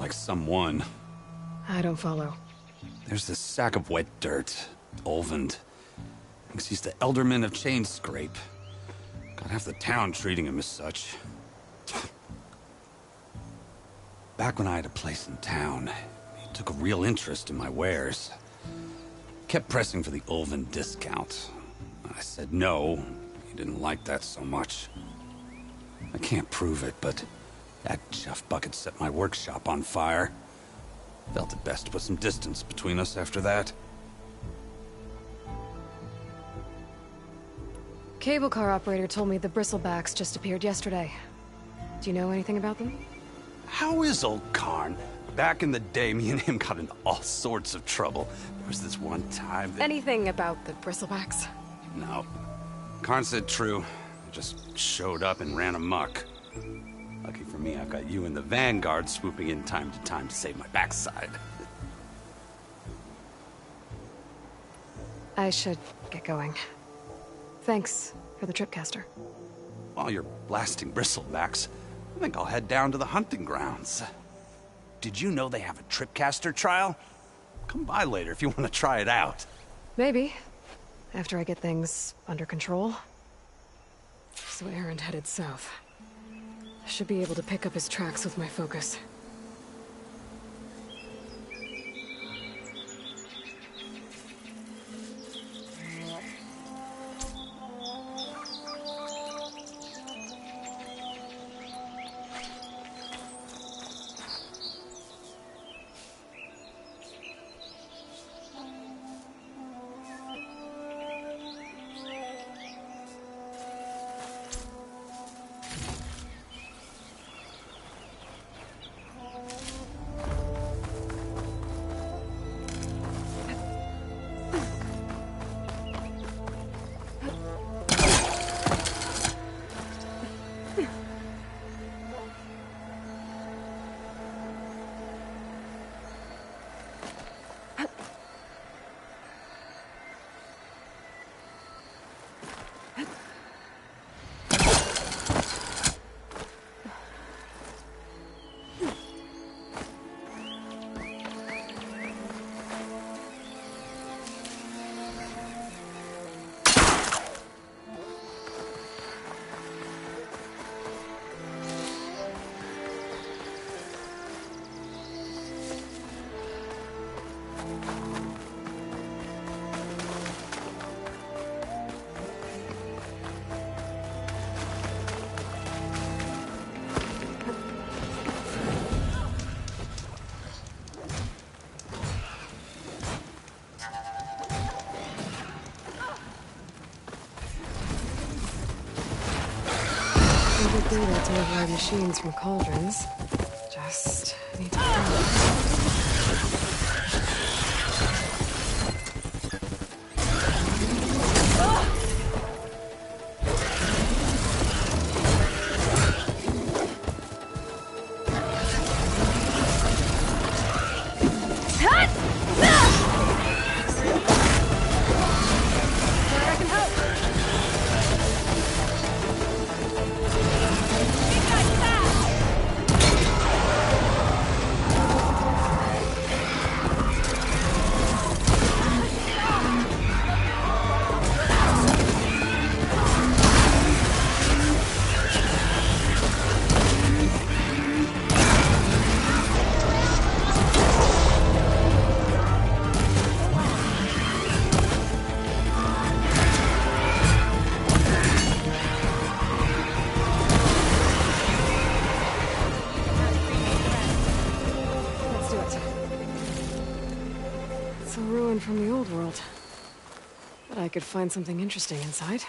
like someone. I don't follow. There's this sack of wet dirt, Olvend. Thinks he's the Elderman of Chainscrape. Got half the town treating him as such. Back when I had a place in town, he took a real interest in my wares. Kept pressing for the Olvend discount. I said no. He didn't like that so much. I can't prove it, but that chuff bucket set my workshop on fire. Felt it best to put some distance between us after that. Cable car operator told me the Bristlebacks just appeared yesterday. Do you know anything about them? How is old Karn? Back in the day, me and him got into all sorts of trouble. There was this one time that... Anything about the Bristlebacks? No. Karn said true. I just showed up and ran amok. Lucky for me, I've got you and the Vanguard swooping in time to time to save my backside. I should get going. Thanks for the tripcaster. While you're blasting bristlebacks, I think I'll head down to the hunting grounds. Did you know they have a tripcaster trial? Come by later if you want to try it out. Maybe. After I get things under control. So Erend headed south. I should be able to pick up his tracks with my focus. Data to override machines from cauldrons. Just need to from the old world. But I could find something interesting inside.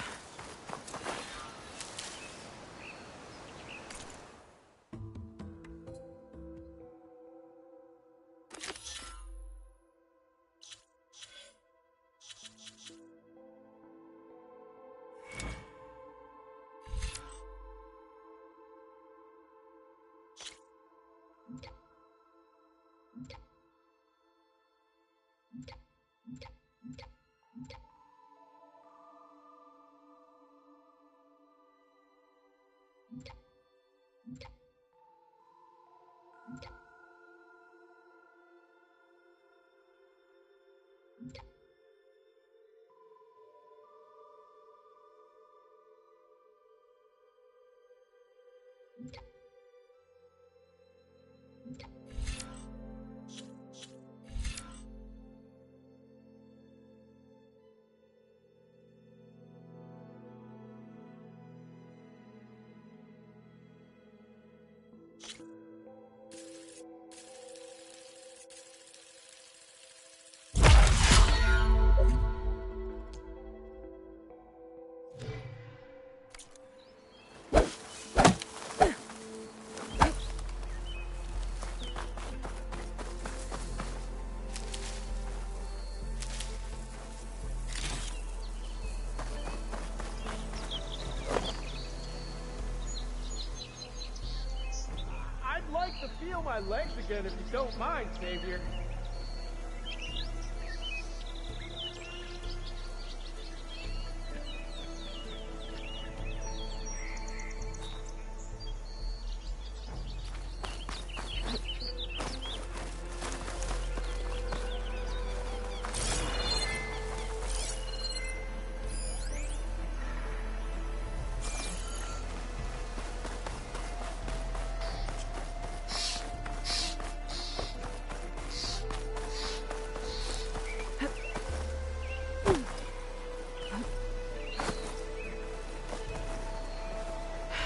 feel my legs again if you don't mind, Savior.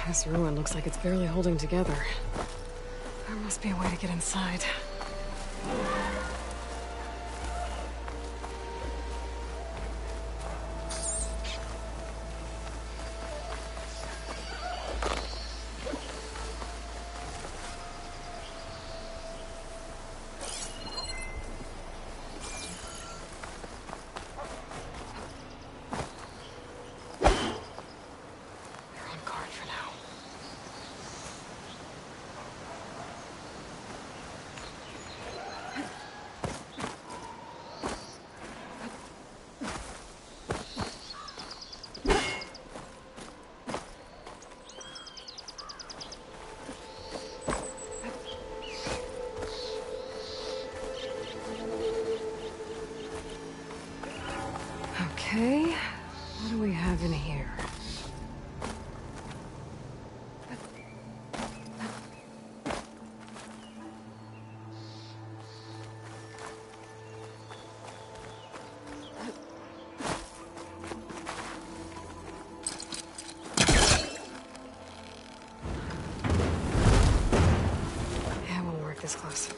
This ruin looks like it's barely holding together. There must be a way to get inside. Okay, what do we have in here? Yeah, it won't work this close.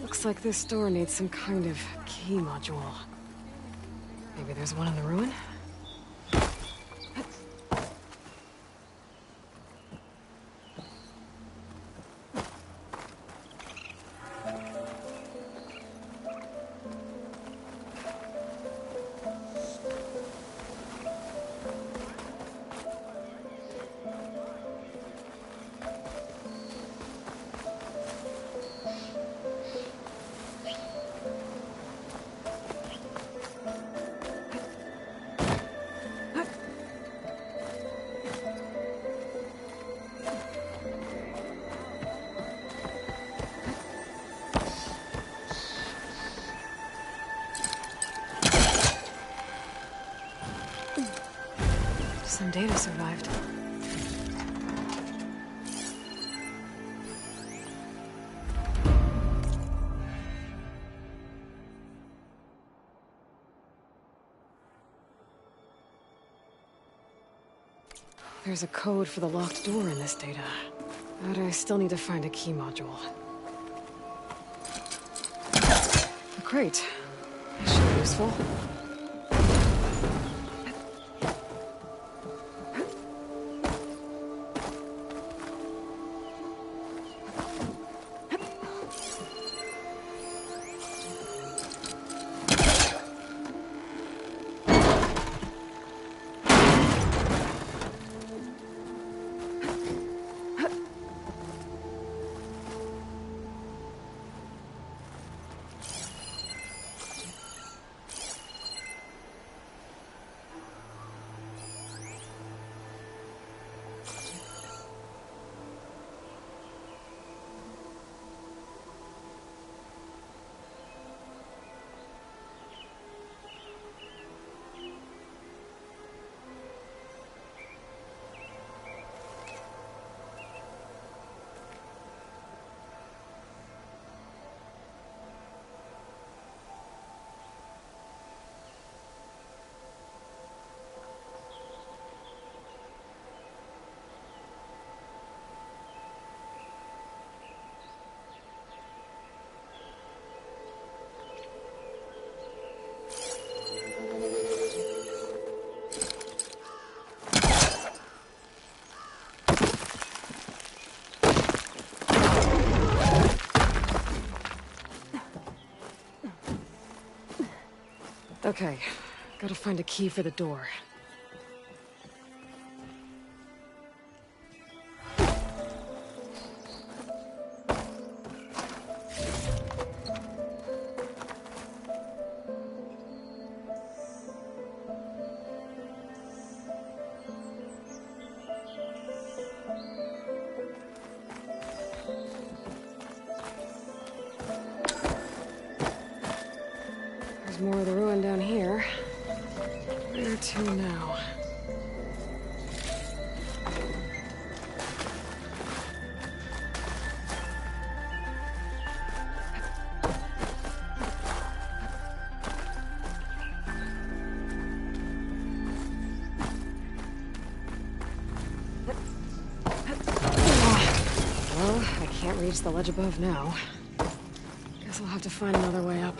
Looks like this door needs some kind of key module. Maybe there's one in the ruin? Some data survived. There's a code for the locked door in this data, but I still need to find a key module. A crate. That should be useful. Okay, gotta find a key for the door. There's more of the ruin down here. Where to now? Well, I can't reach the ledge above now. Guess I'll have to find another way up.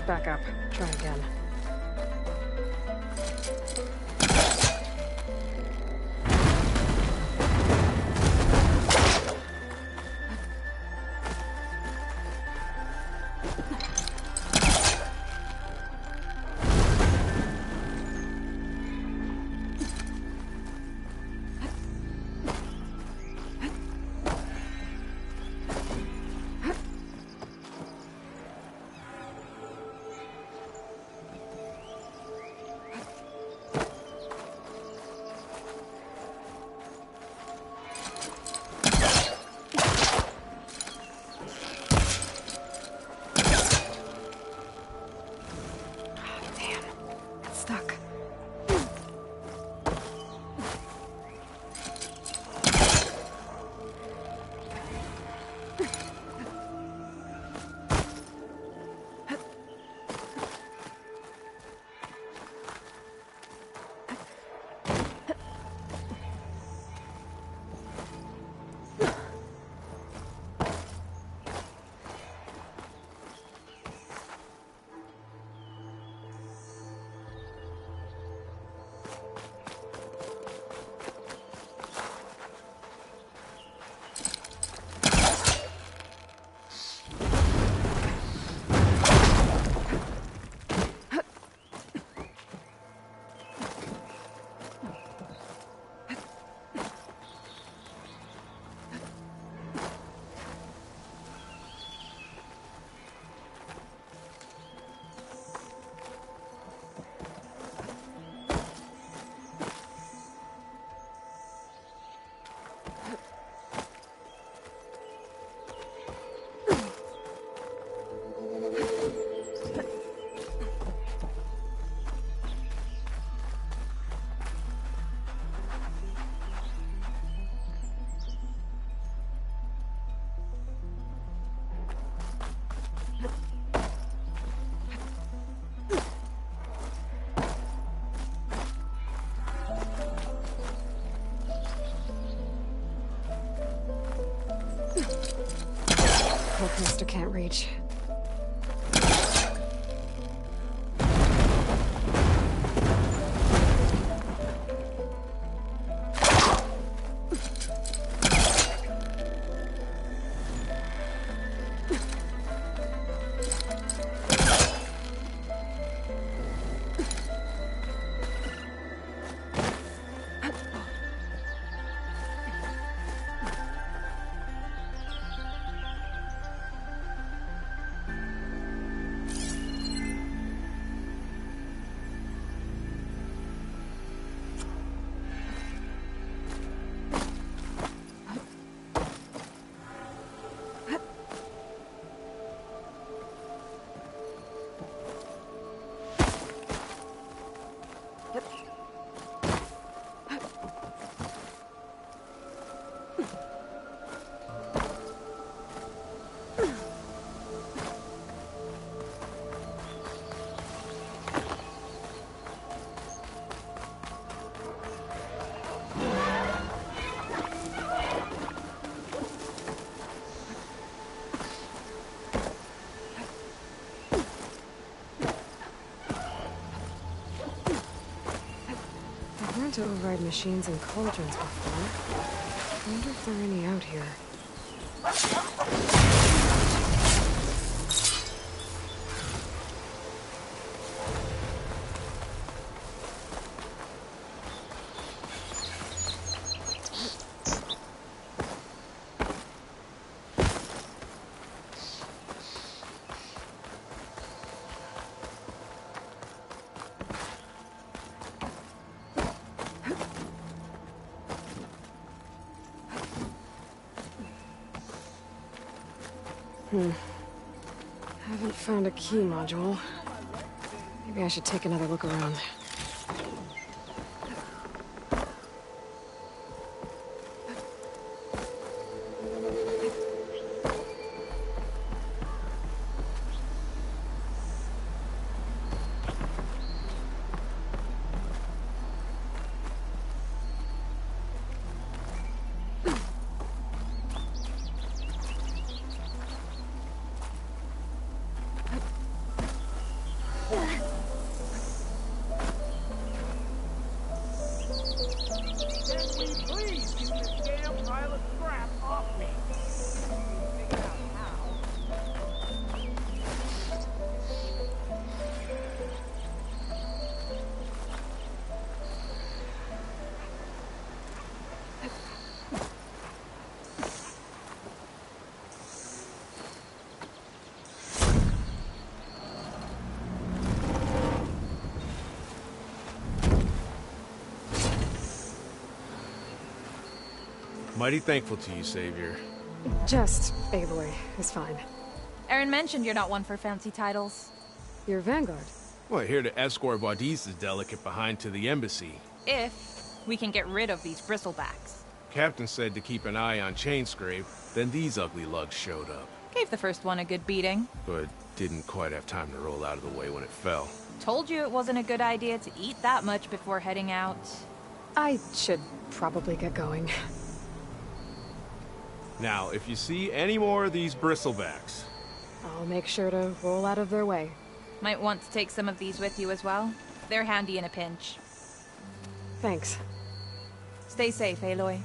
Back up. Try again. Krista can't reach. I've learned to override machines and cauldrons before. I wonder if there are any out here. Haven't found a key module. Maybe I should take another look around. Mighty thankful to you, Savior. Just Aloy is fine. Aaron mentioned you're not one for fancy titles. You're Vanguard. Well, here to escort Wadiz's delicate behind to the embassy. If we can get rid of these bristlebacks. Captain said to keep an eye on Chainscrape, then these ugly lugs showed up. Gave the first one a good beating. But didn't quite have time to roll out of the way when it fell. Told you it wasn't a good idea to eat that much before heading out. I should probably get going. Now, if you see any more of these bristlebacks... I'll make sure to roll out of their way. Might want to take some of these with you as well. They're handy in a pinch. Thanks. Stay safe, Aloy.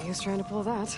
He was trying to pull that.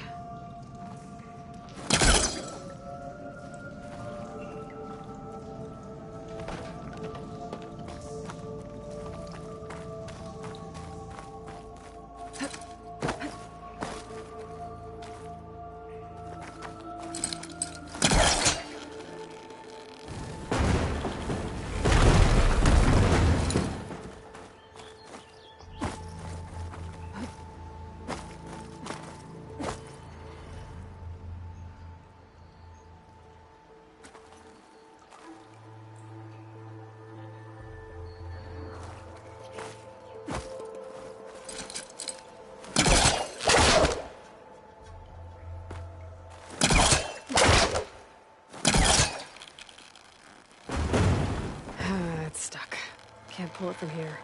It's stuck. Can't pull it from here.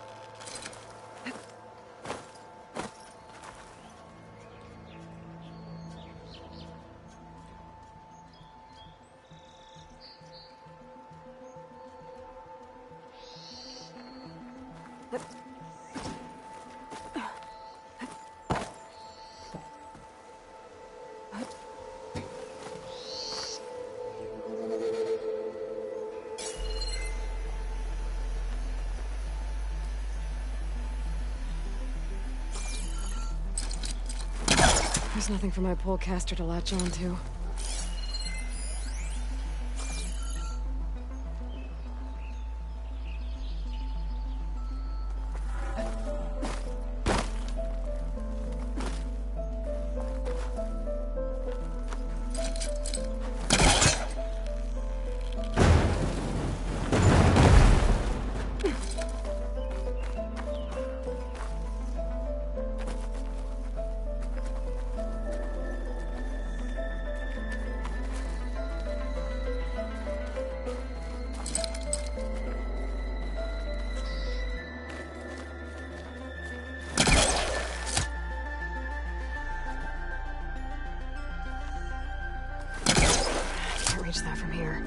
There's nothing for my polecaster to latch onto. Reach that from here.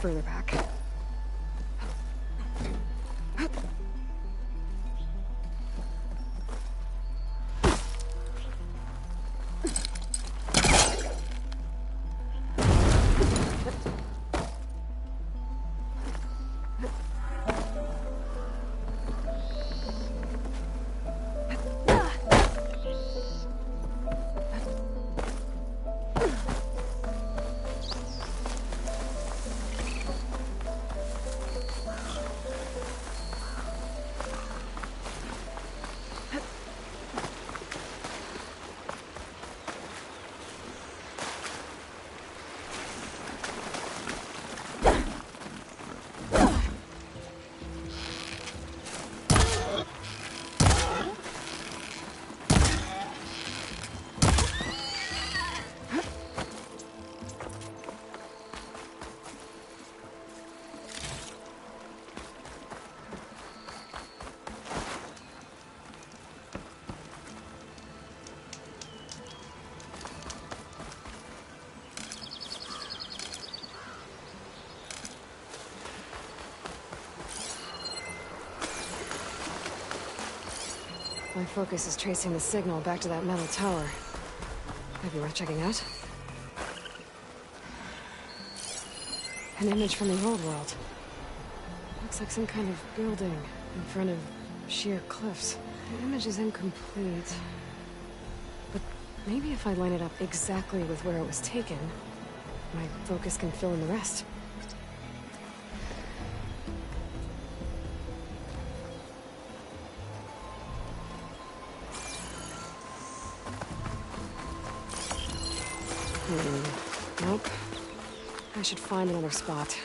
Further back. My focus is tracing the signal back to that metal tower. Might be worth checking out. An image from the old world. Looks like some kind of building in front of sheer cliffs. The image is incomplete. But maybe if I line it up exactly with where it was taken, my focus can fill in the rest. Nope. I should find another spot.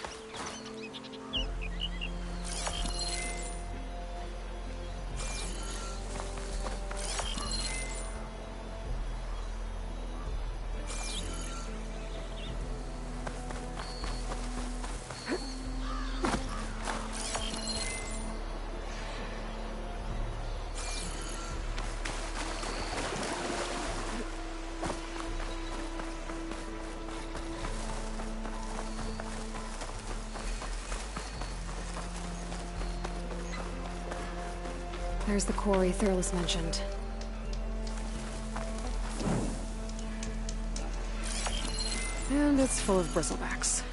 There's the quarry Thurles mentioned. And it's full of bristlebacks.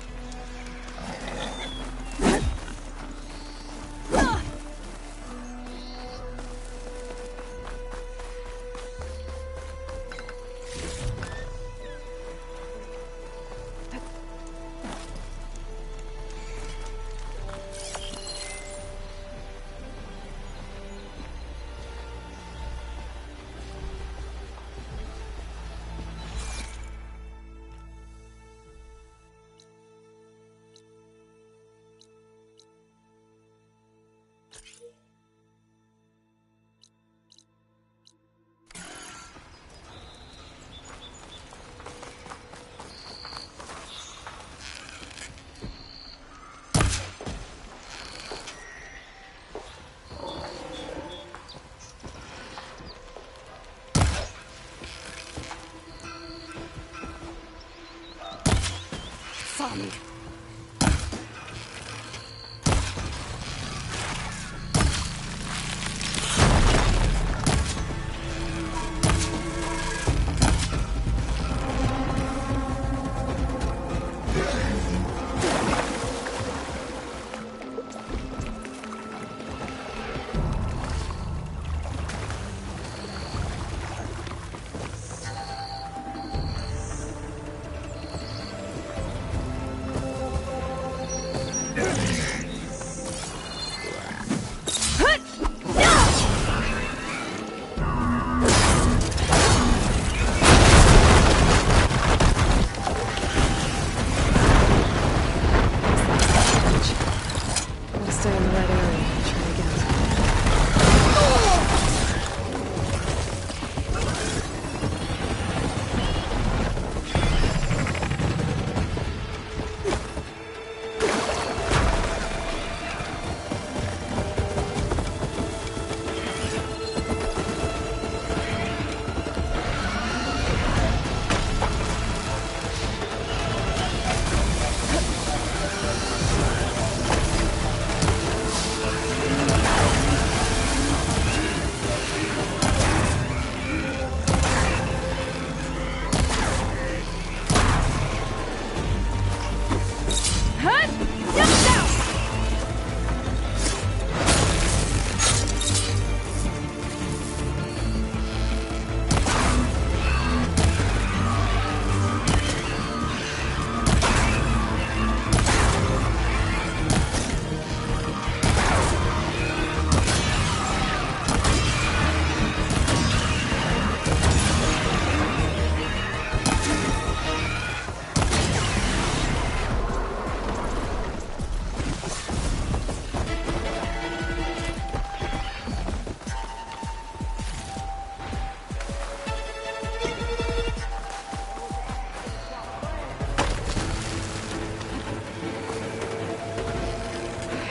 Fun.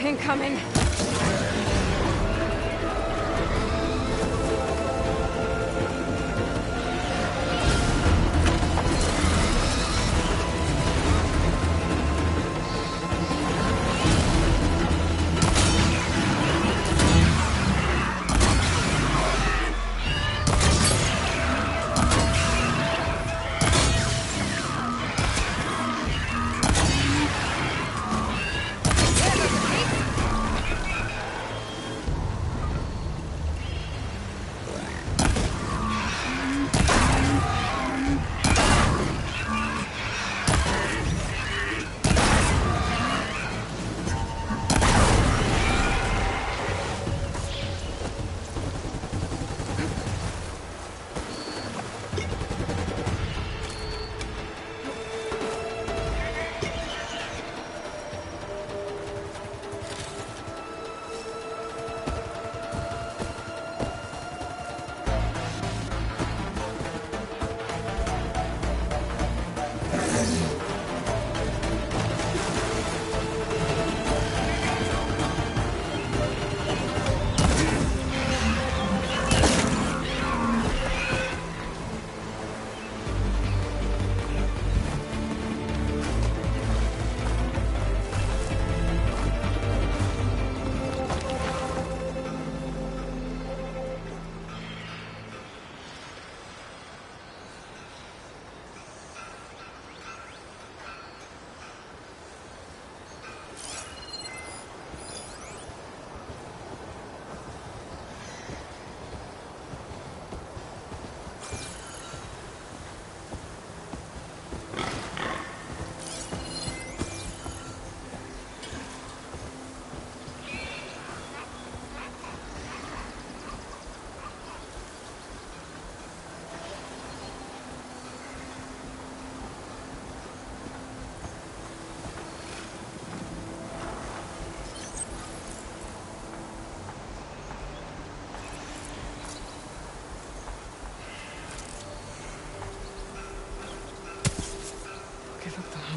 Incoming.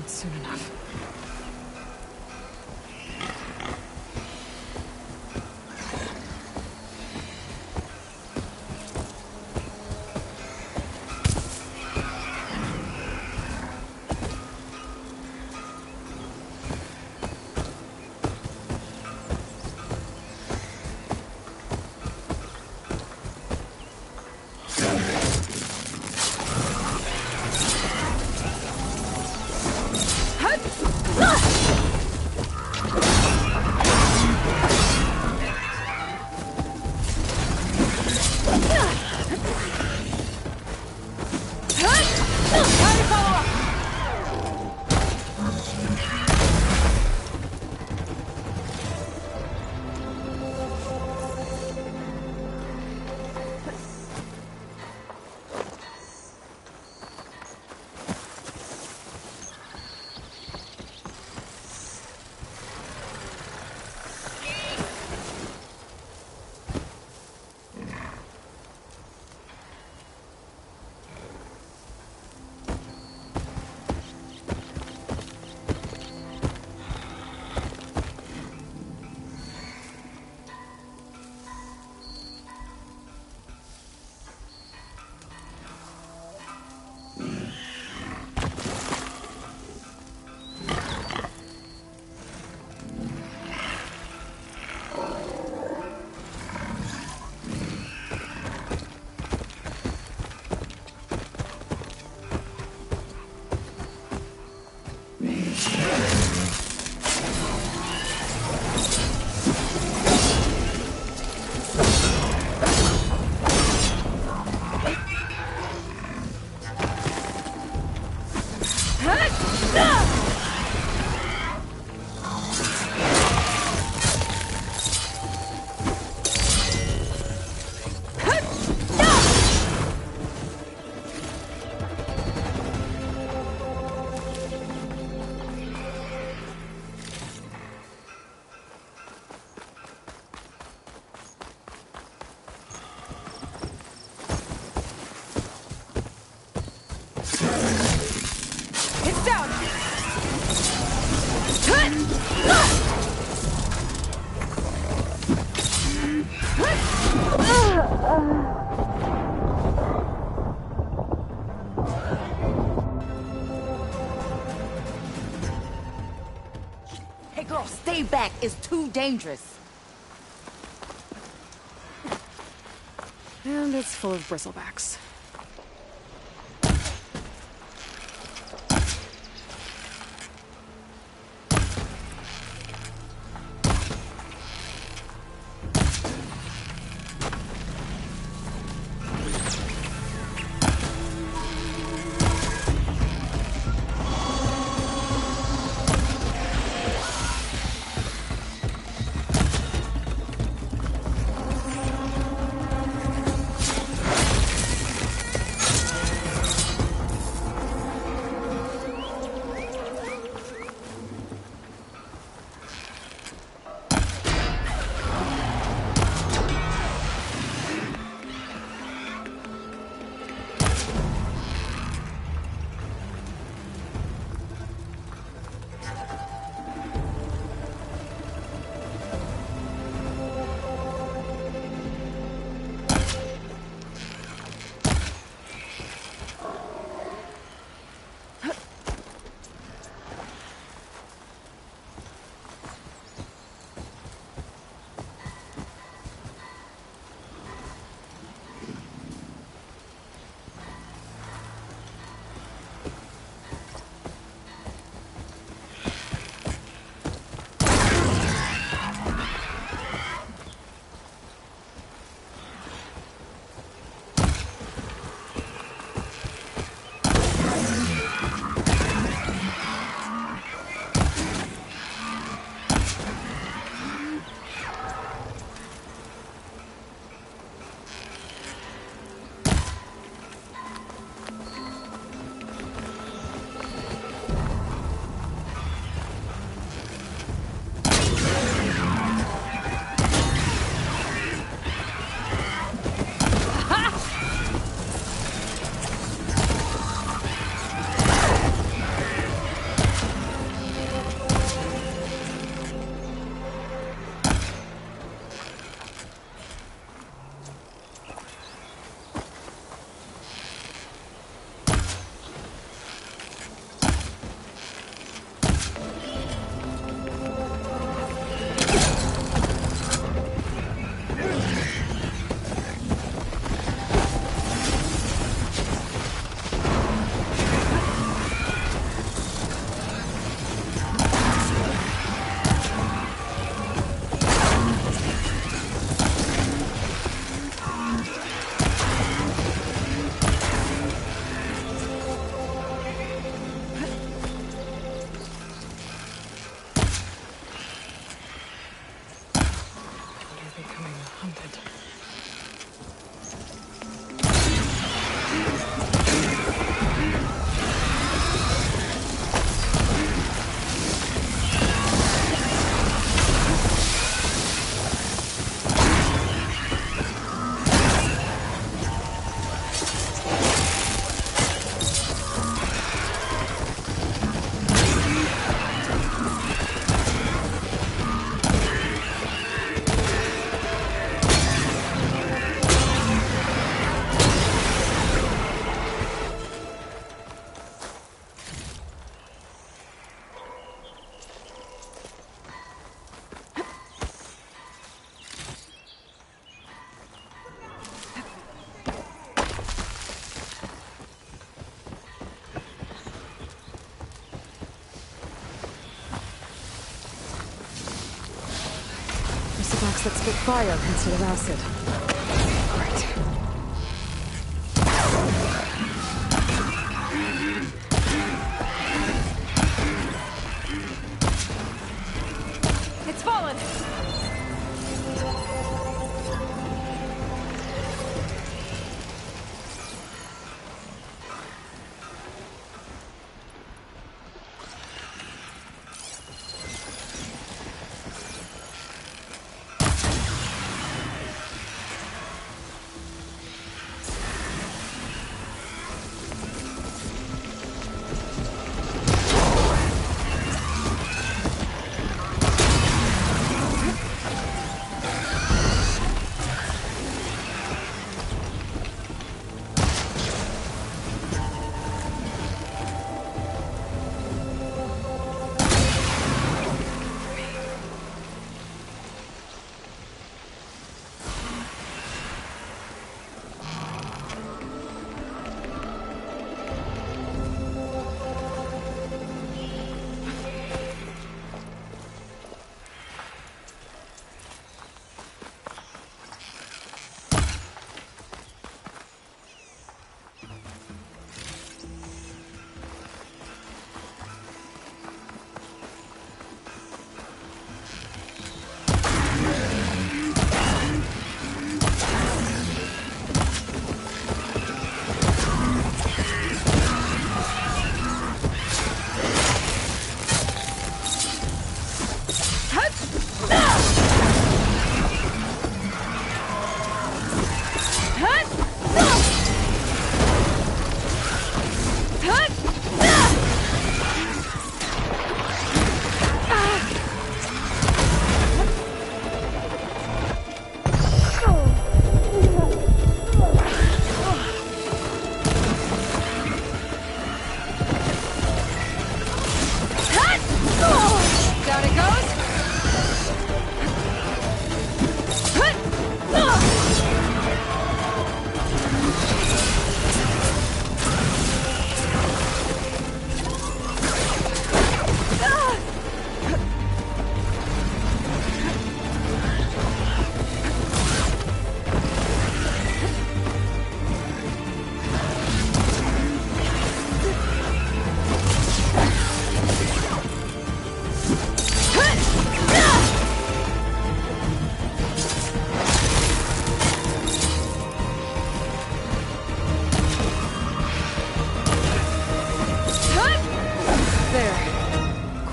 Not soon enough. Hey girl, stay back. It's too dangerous. And it's full of bristlebacks. that spit fire instead of acid. Great. It's fallen! Down it goes!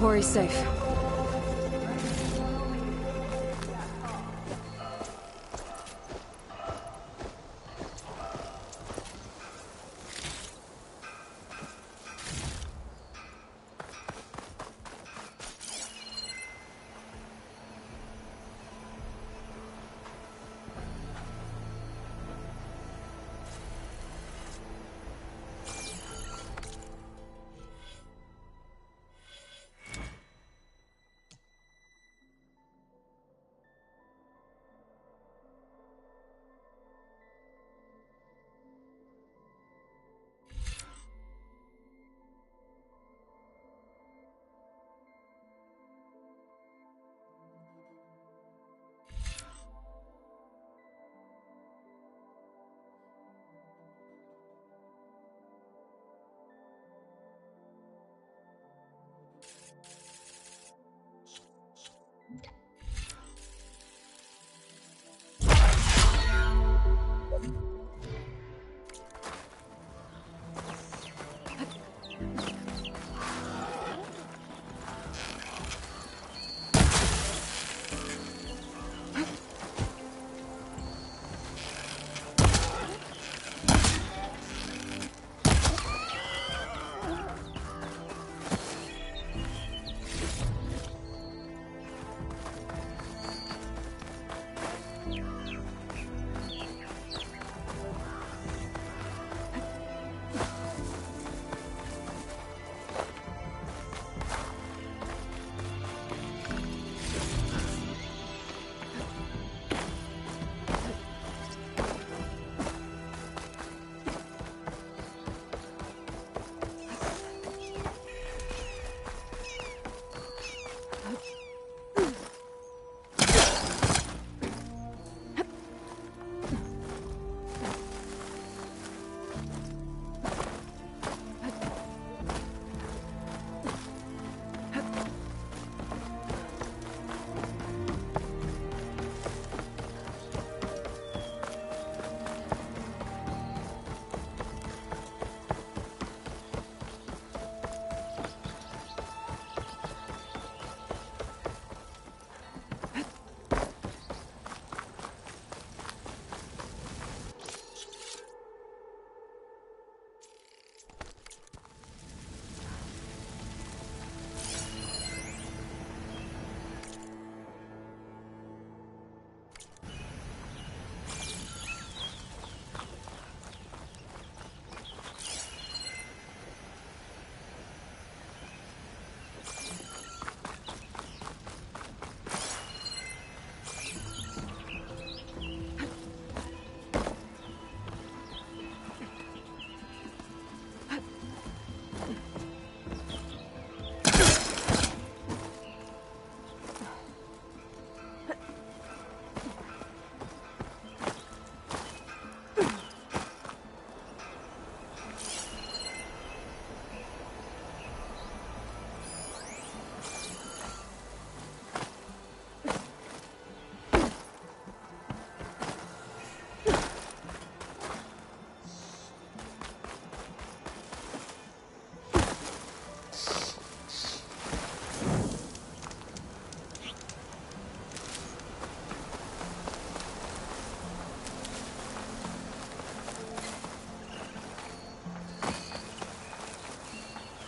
Quarry's safe.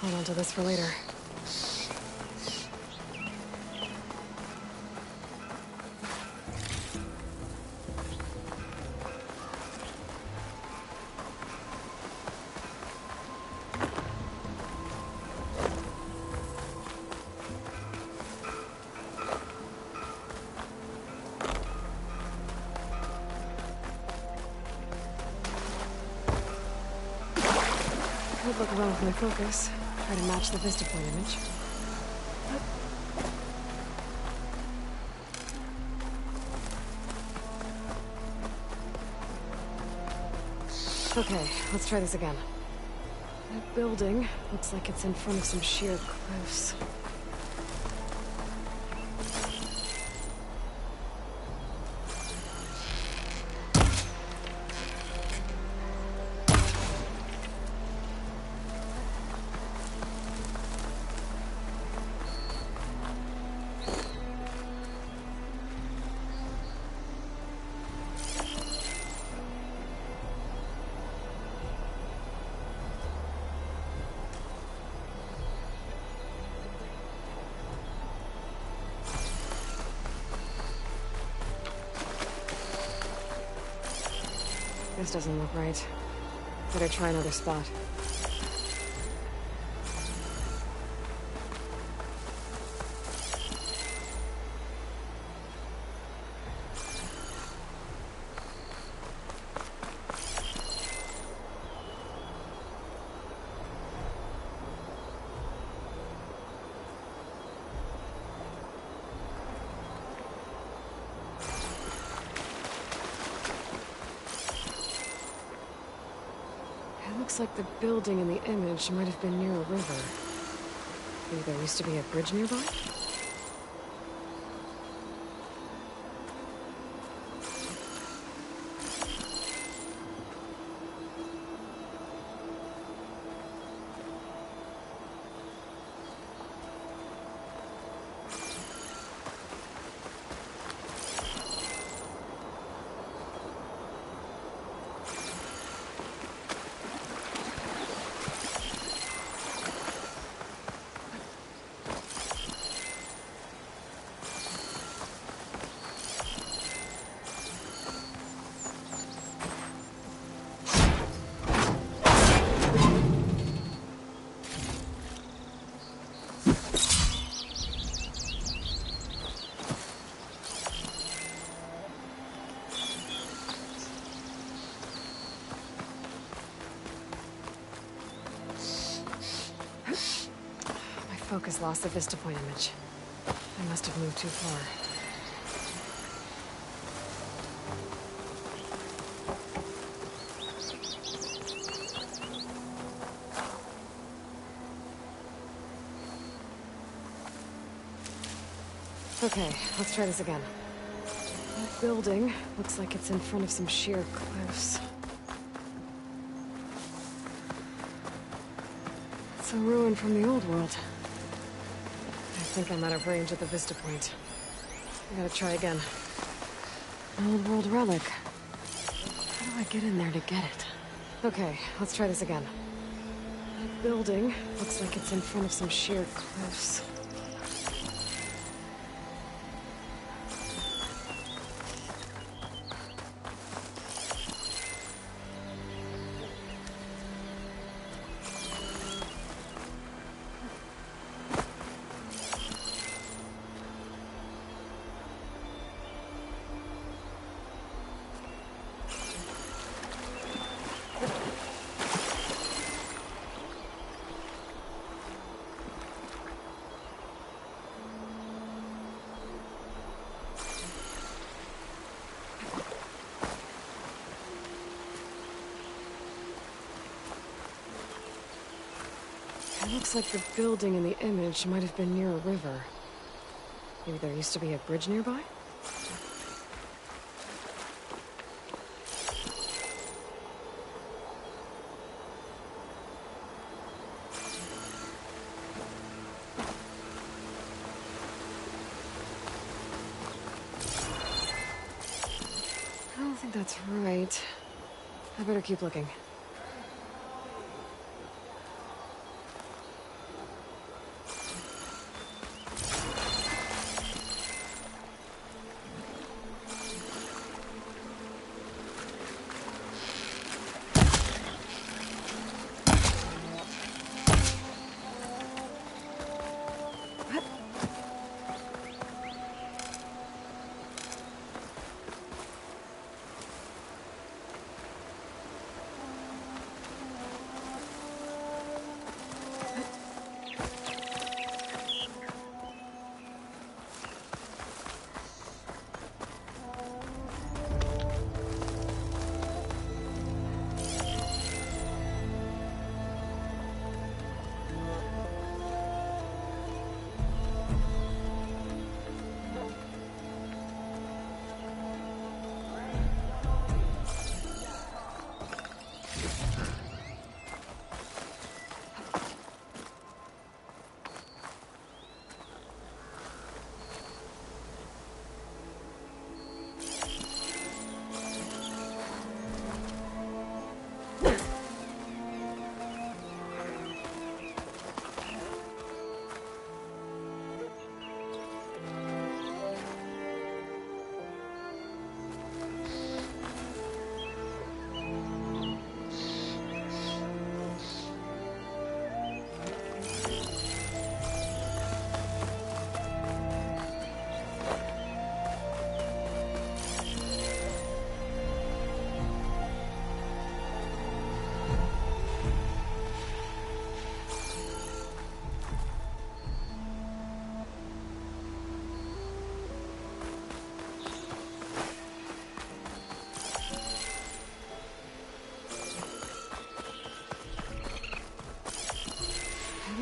Hold on to this for later. Would look well with my focus. Try to match the vista point image. Okay, let's try this again. That building looks like it's in front of some sheer cliffs. This doesn't look right. Better try another spot. Looks like the building in the image might have been near a river. Maybe there used to be a bridge nearby? Focus lost the vista point image. I must have moved too far. Okay, let's try this again. That building looks like it's in front of some sheer cliffs. It's a ruin from the old world. I think I'm out of range at the vista point. I gotta try again. An old world relic. How do I get in there to get it? Okay, let's try this again. That building looks like it's in front of some sheer cliffs. It looks like the building in the image might have been near a river. Maybe there used to be a bridge nearby? I don't think that's right. I better keep looking.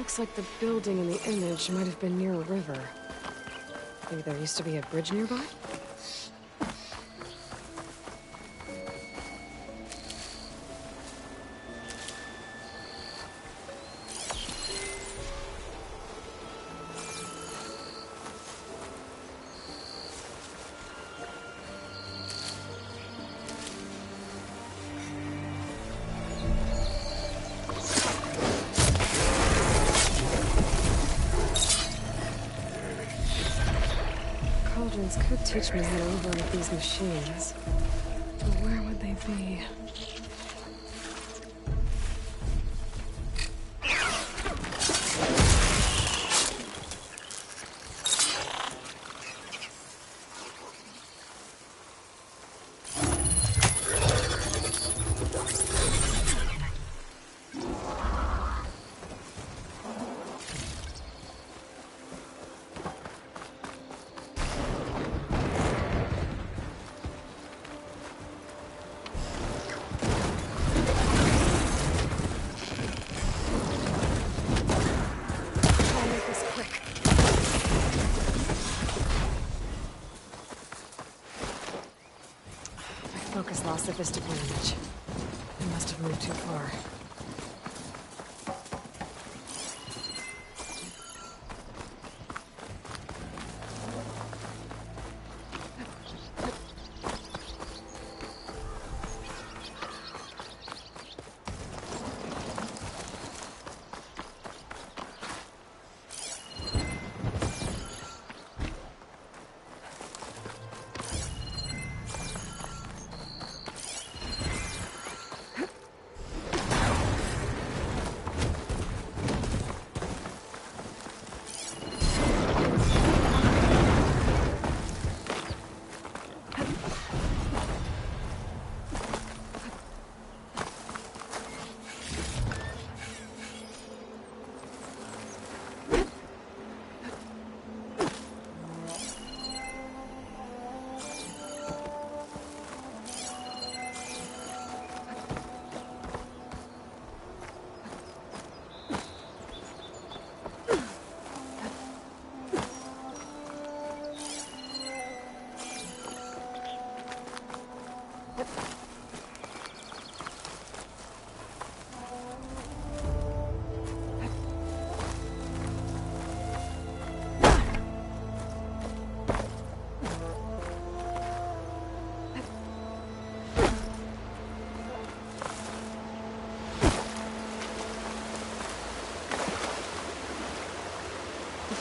looks like the building in the image might have been near a river. Maybe there used to be a bridge nearby? Cauldrons could teach me how to override these machines. But where would they be? Focus lost the vista point image. I must have moved too far.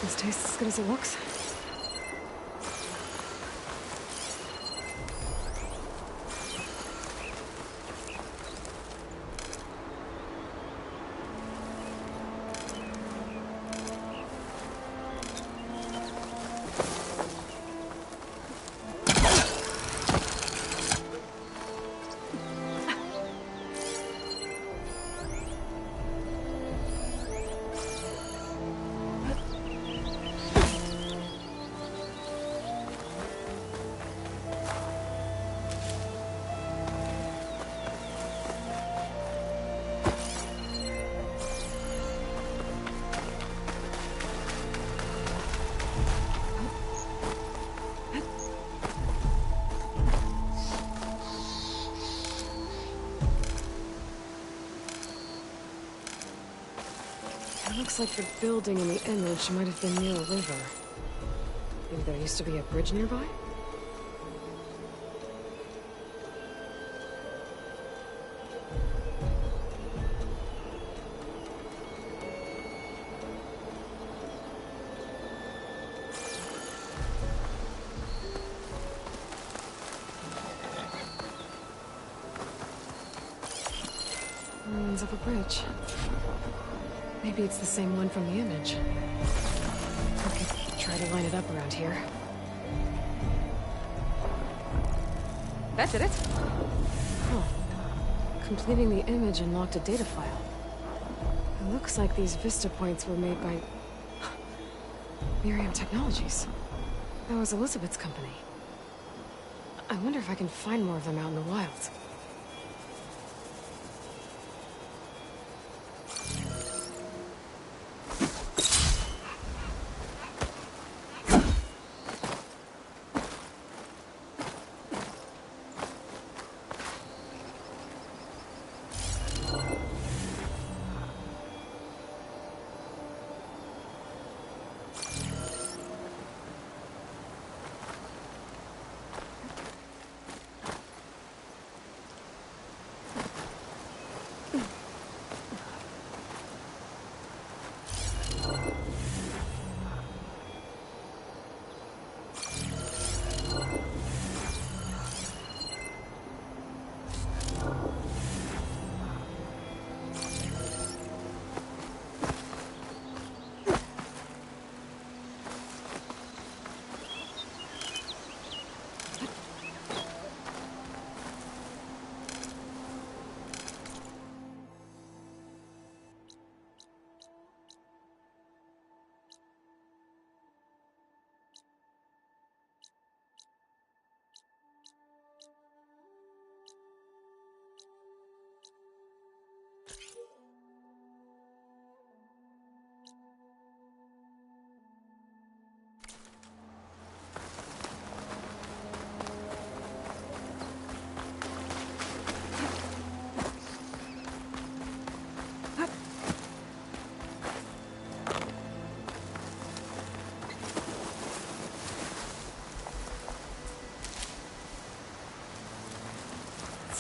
This tastes as good as it looks. It looks like the building in the image might have been near a river. Maybe there used to be a bridge nearby? Ruins of a bridge. Maybe it's the same one from the image. I could try to line it up around here. That did it. Oh. Completing the image unlocked a data file. It looks like these vista points were made by Miriam Technologies. That was Elizabeth's company. I wonder if I can find more of them out in the wild.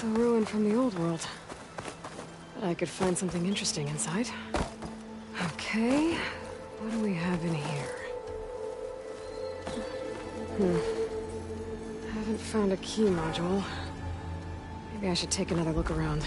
It's a ruin from the old world. But I could find something interesting inside. Okay, what do we have in here? Haven't found a key module. Maybe I should take another look around.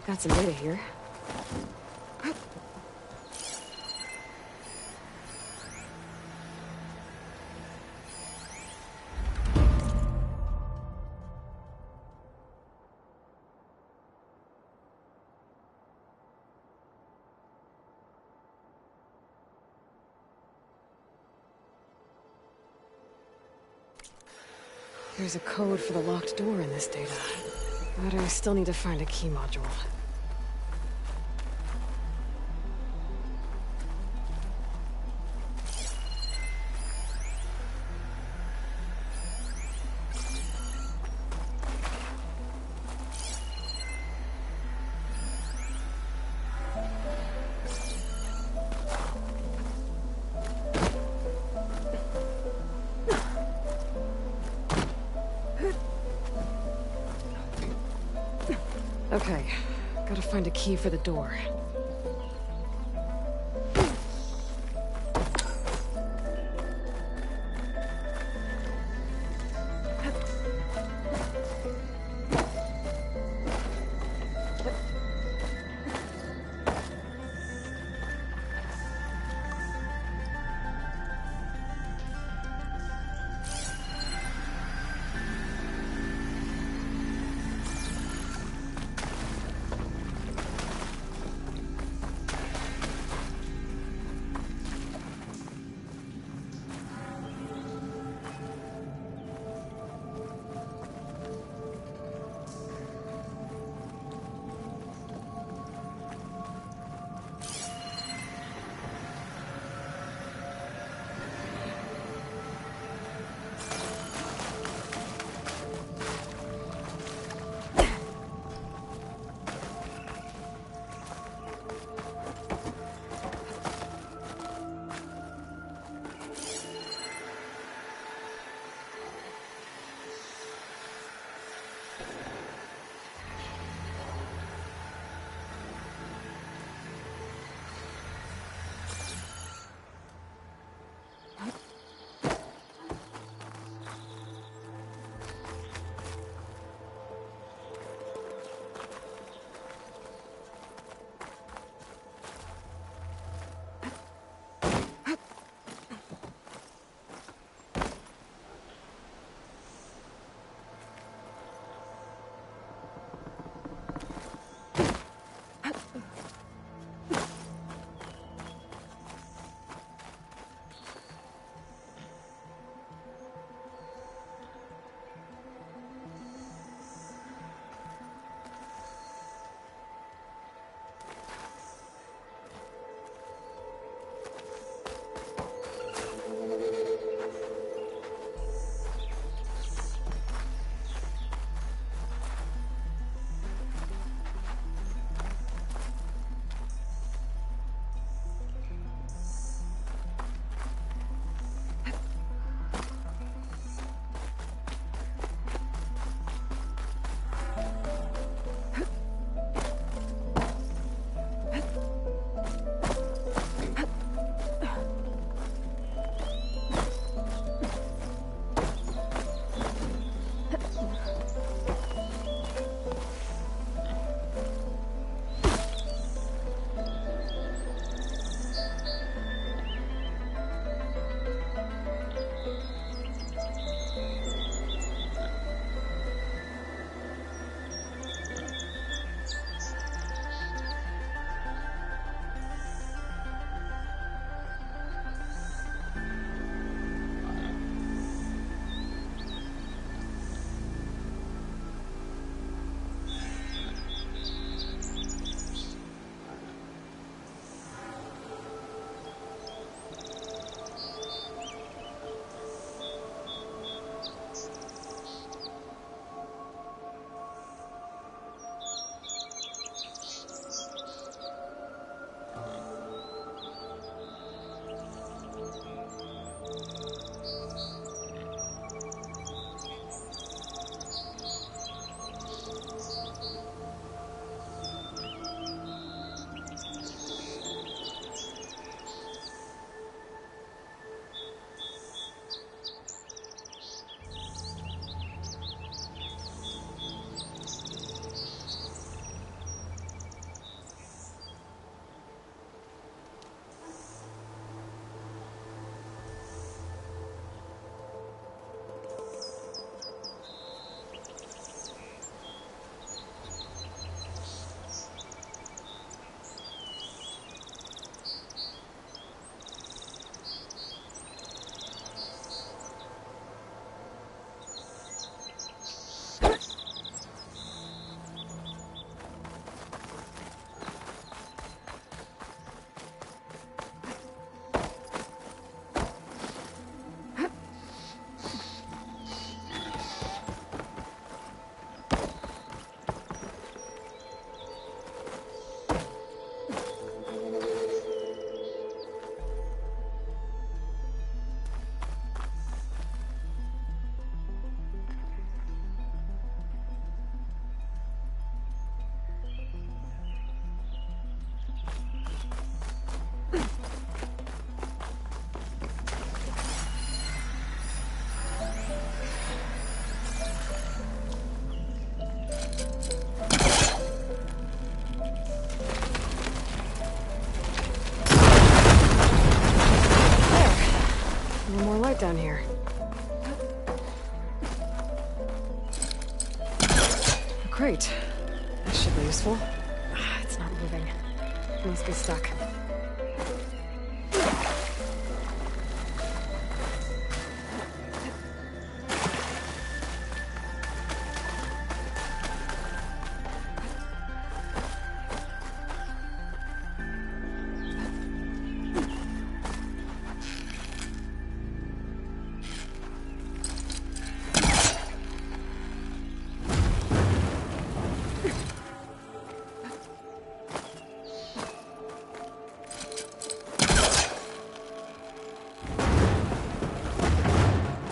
Got some data here. There's a code for the locked door in this data. But I still need to find a key module. Okay, gotta find a key for the door. down here. Great. That should be useful. It's not moving. It must be stuck.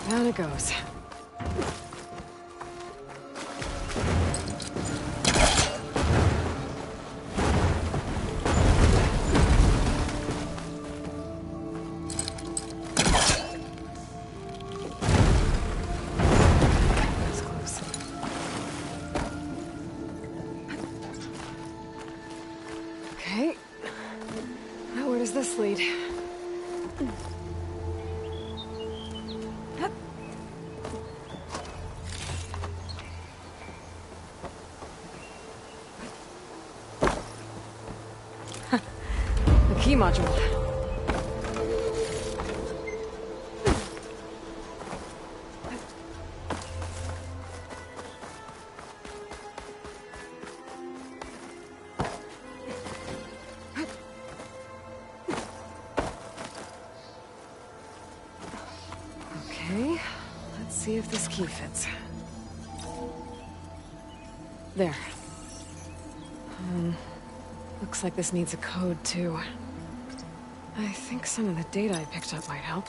Down it goes. That's close. Okay. Now where does this lead? The key module. Okay, let's see if this key fits. There. Looks like this needs a code, too. I think some of the data I picked up might help.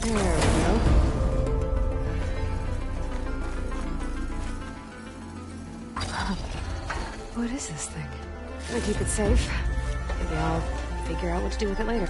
There we go. What is this thing? Gonna keep it safe. Maybe I'll figure out what to do with it later.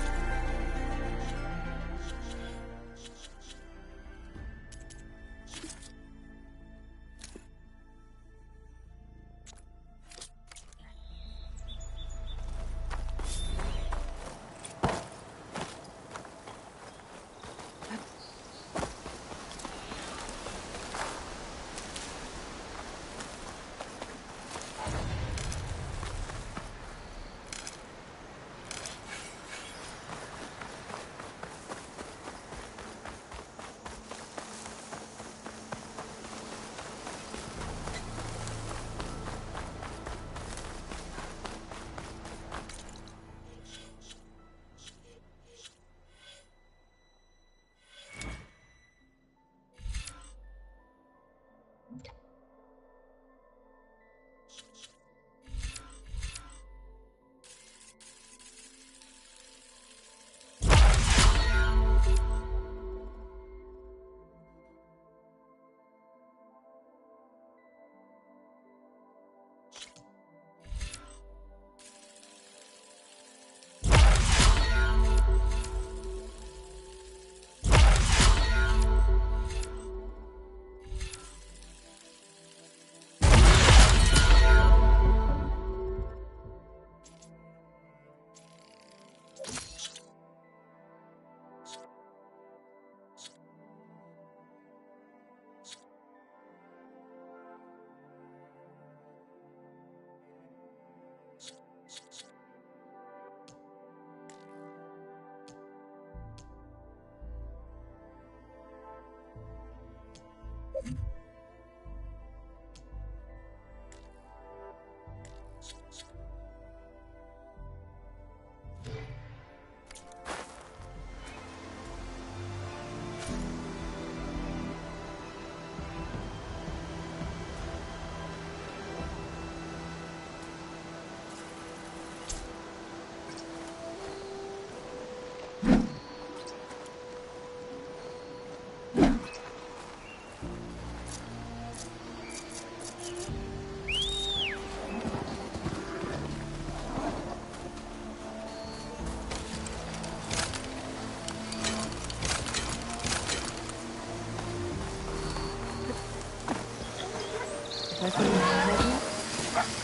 I find that pregnant,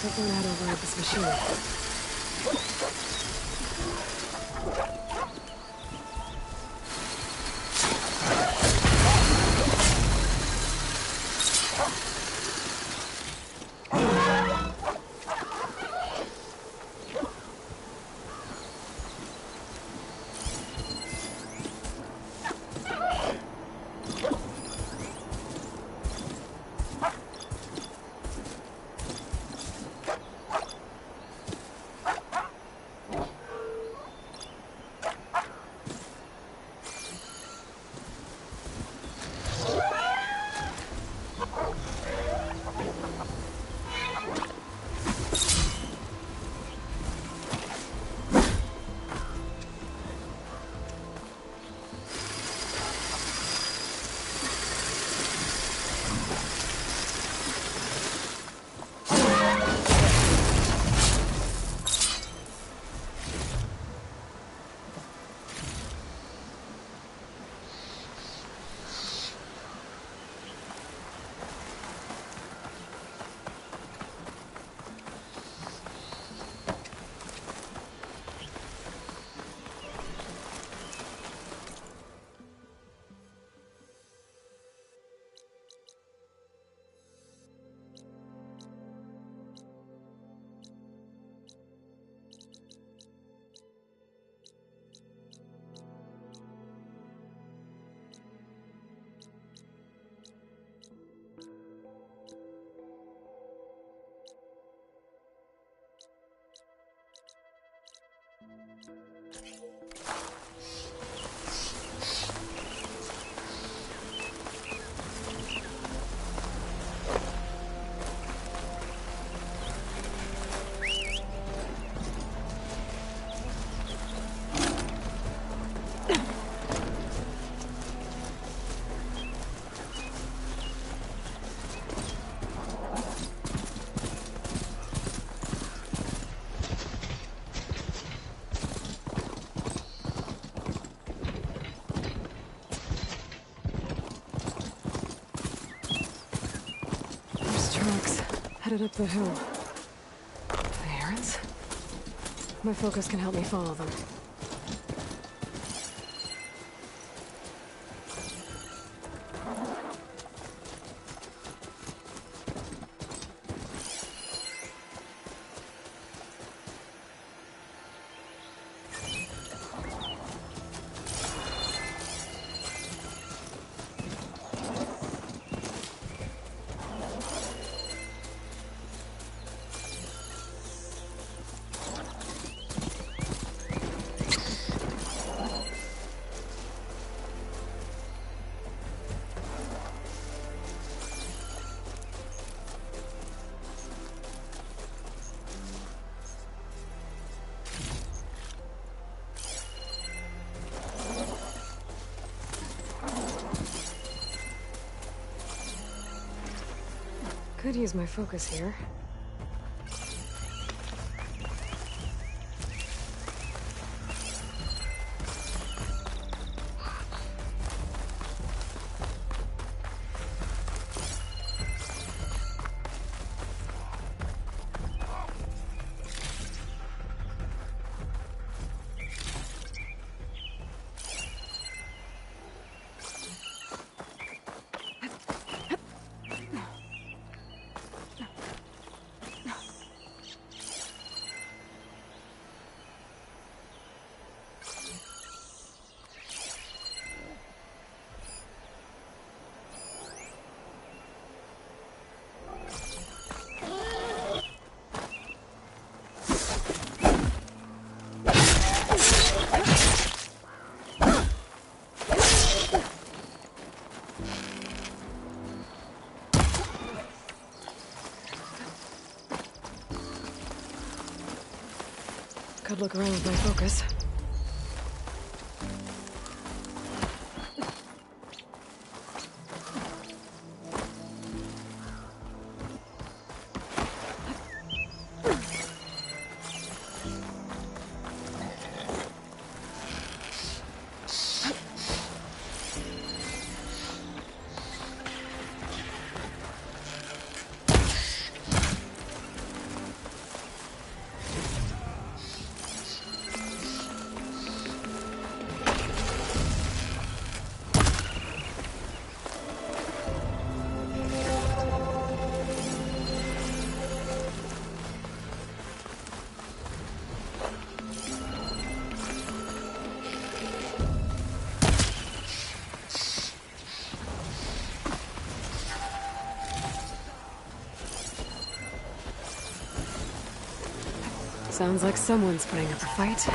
don't learn how to ride this machine. Headed up the hill. The herons? My focus can help me follow them. Could use my focus here. Could look around with my focus. Sounds like someone's putting up a fight.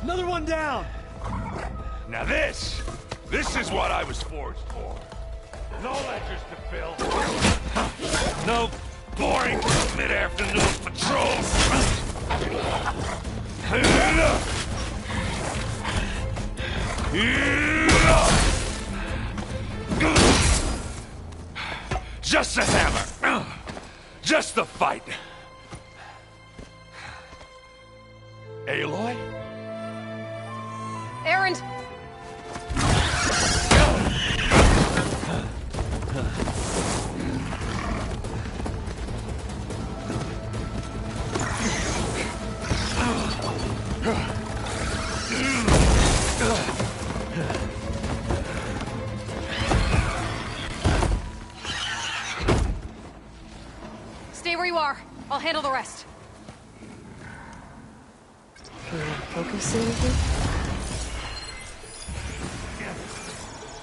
Another one down! Now this is what I was forged for. No ledgers to fill. No boring mid-afternoon patrols. Just a hammer. Just the fight. Aloy? Erend! Stay where you are. I'll handle the rest. Can I focus anything?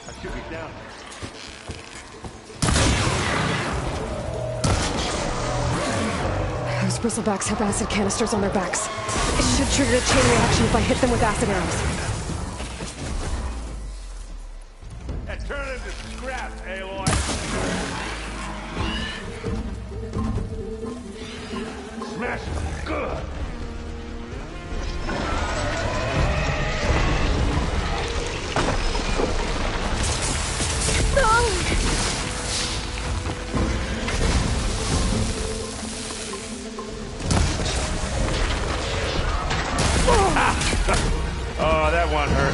I should be down. Those bristlebacks have acid canisters on their backs. It should trigger a chain reaction if I hit them with acid arrows. And turn into scrap, Aloy. Smash it. Good. Oh, that one hurt.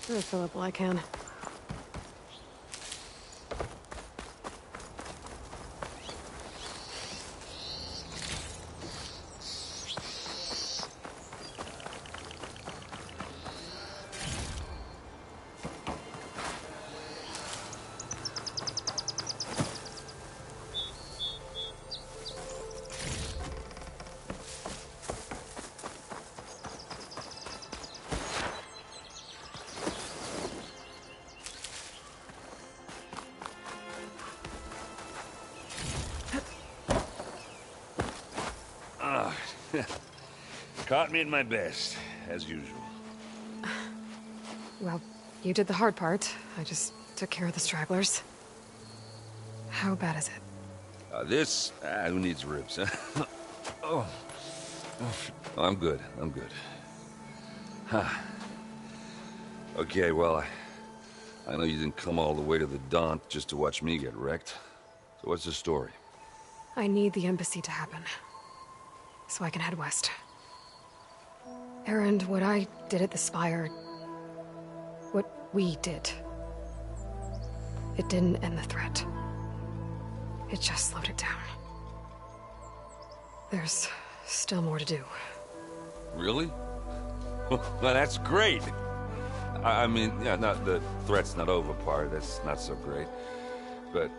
I'll fill up while I can. Caught me at my best, as usual. Well, you did the hard part. I just took care of the stragglers. How bad is it? Who needs ribs, huh? Oh. I'm good, I'm good. Huh. Okay, well, I know you didn't come all the way to the Daunt just to watch me get wrecked. So what's the story? I need the embassy to happen, so I can head west. Erend, what I did at the Spire... what we did... it didn't end the threat. It just slowed it down. There's still more to do. Really? Well, that's great. I mean, yeah, not the threat's not over part. That's not so great. But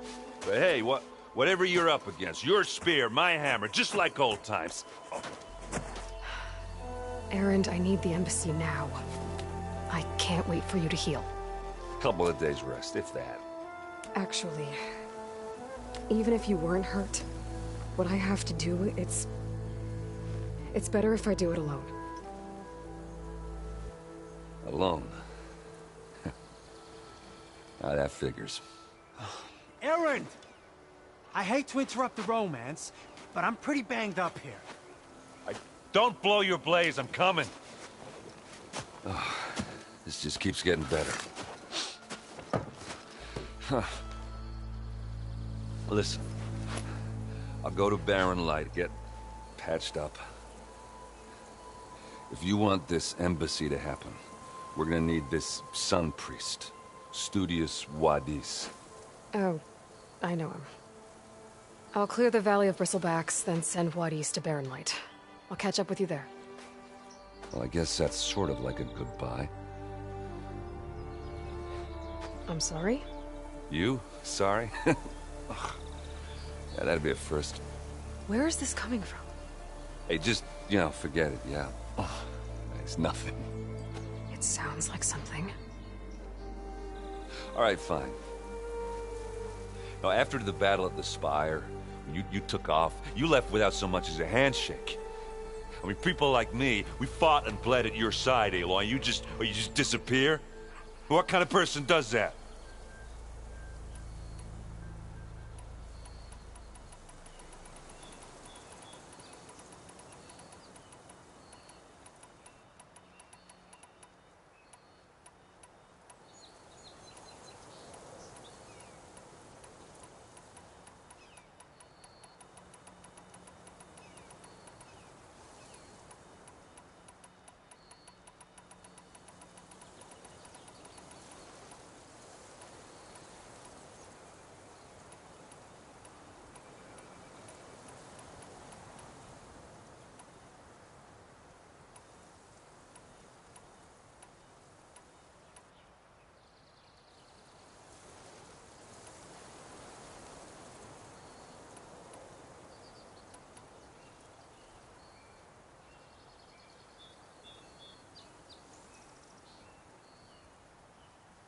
hey, whatever you're up against, your spear, my hammer, just like old times. Oh. Erend, I need the embassy now. I can't wait for you to heal. Couple of days rest, if that. Actually, even if you weren't hurt, what I have to do, it's better if I do it alone. Alone? Now that figures. Erend! I hate to interrupt the romance, but I'm pretty banged up here. Don't blow your blaze, I'm coming. Oh, this just keeps getting better. Huh. Listen, I'll go to Barren Light, get patched up. If you want this embassy to happen, we're gonna need this Sun Priest, Studius Wadis. Oh, I know him. I'll clear the Valley of Bristlebacks, then send Wadis to Barren Light. I'll catch up with you there. Well, I guess that's sort of like a goodbye. I'm sorry? You? Sorry? Yeah, that'd be a first. Where is this coming from? Hey, just, forget it, yeah. Oh, it's nothing. It sounds like something. All right, fine. Now, after the battle at the Spire, you took off. You left without so much as a handshake. I mean, people like me, we fought and bled at your side, Aloy. You just disappear? What kind of person does that?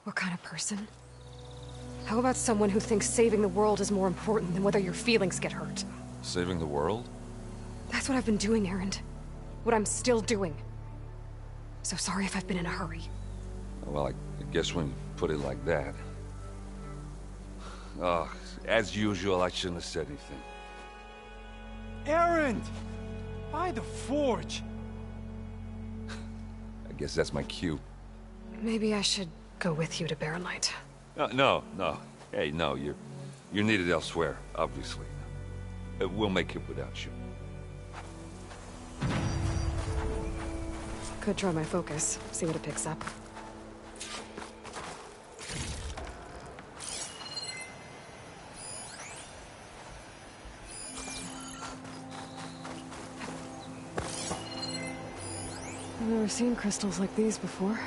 What kind of person? How about someone who thinks saving the world is more important than whether your feelings get hurt? Saving the world? That's what I've been doing, Erend. What I'm still doing. So sorry if I've been in a hurry. Well, I guess when you put it like that... Oh, as usual, I shouldn't have said anything. Erend! By the Forge! I guess that's my cue. Maybe I should go with you to Barren Light. No. Hey, no, you're needed elsewhere, obviously. We'll make it without you. Could try my focus, see what it picks up. I've never seen crystals like these before.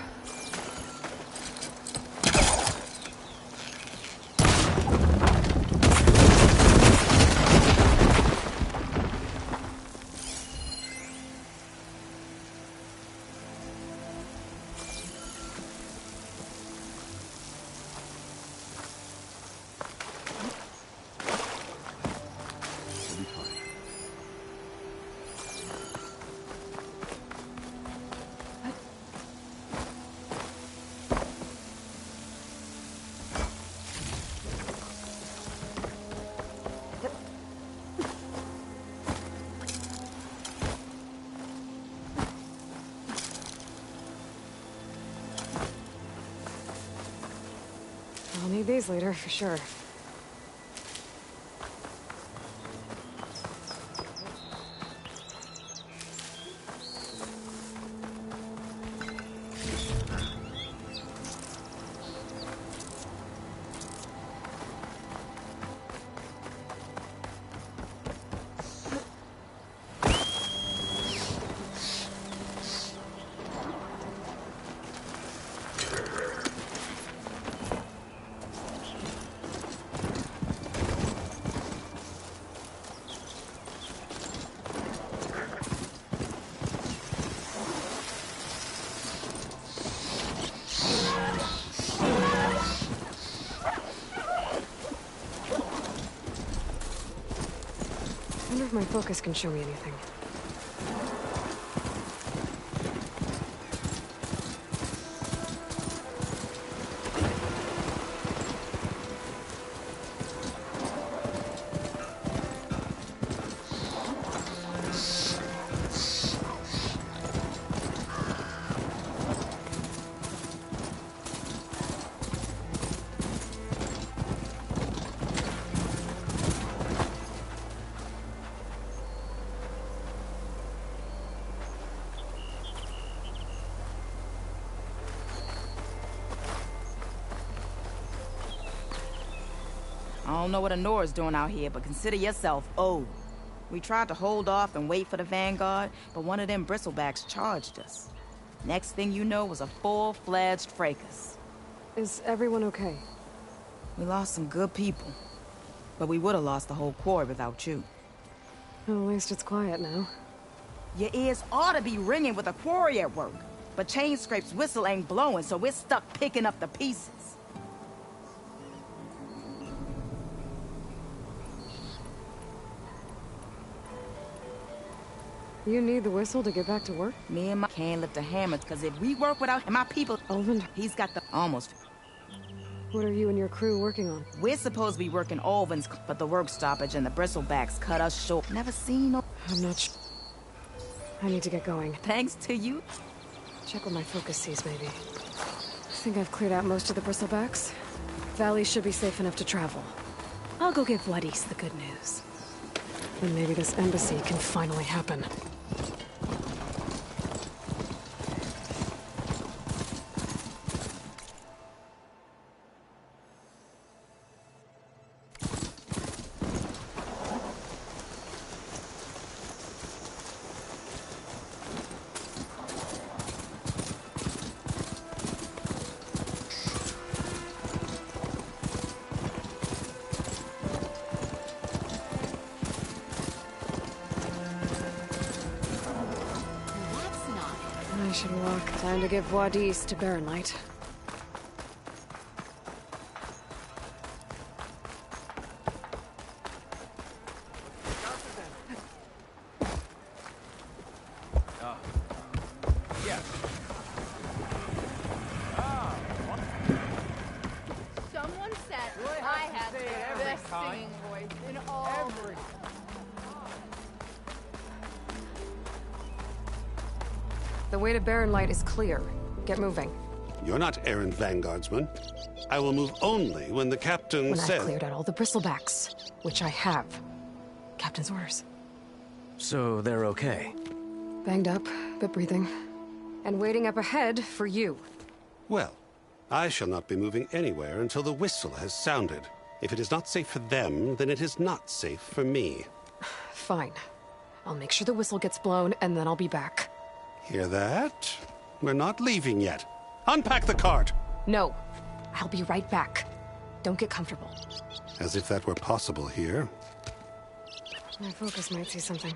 Need these later, for sure. I wonder if my focus can show me anything. I don't know what Honora's doing out here, but consider yourself owed. We tried to hold off and wait for the Vanguard, but one of them bristlebacks charged us. Next thing you know was a full-fledged fracas. Is everyone okay? We lost some good people, but we would have lost the whole quarry without you. Well, at least it's quiet now. Your ears ought to be ringing with the quarry at work, but Chainscrape's whistle ain't blowing, so we're stuck picking up the pieces. You need the whistle to get back to work? Me and my can't lift a hammer, because if we work without my people, Ulvund, he's got the almost. what are you and your crew working on? We're supposed to be working Ulvund's, but the work stoppage and the bristlebacks cut us short. Never seen no. I'm not sure. I need to get going. Thanks to you. Check what my focus sees, maybe. I think I've cleared out most of the bristlebacks. Valley should be safe enough to travel. I'll go give Wadis the good news. And maybe this embassy can finally happen. I should walk. Time to give Wadis to Barren Light. Someone said I had the best singing voice in all the... The way to Barren Light is clear. Get moving. You're not errant vanguardsman. I will move only when the captain When says... I've cleared out all the bristlebacks, which I have. Captain's orders. So they're okay? Banged up, but breathing. And waiting up ahead for you. Well, I shall not be moving anywhere until the whistle has sounded. If it is not safe for them, then it is not safe for me. Fine. I'll make sure the whistle gets blown, and then I'll be back. Hear that? We're not leaving yet. Unpack the cart! No. I'll be right back. Don't get comfortable. As if that were possible here. My focus might see something.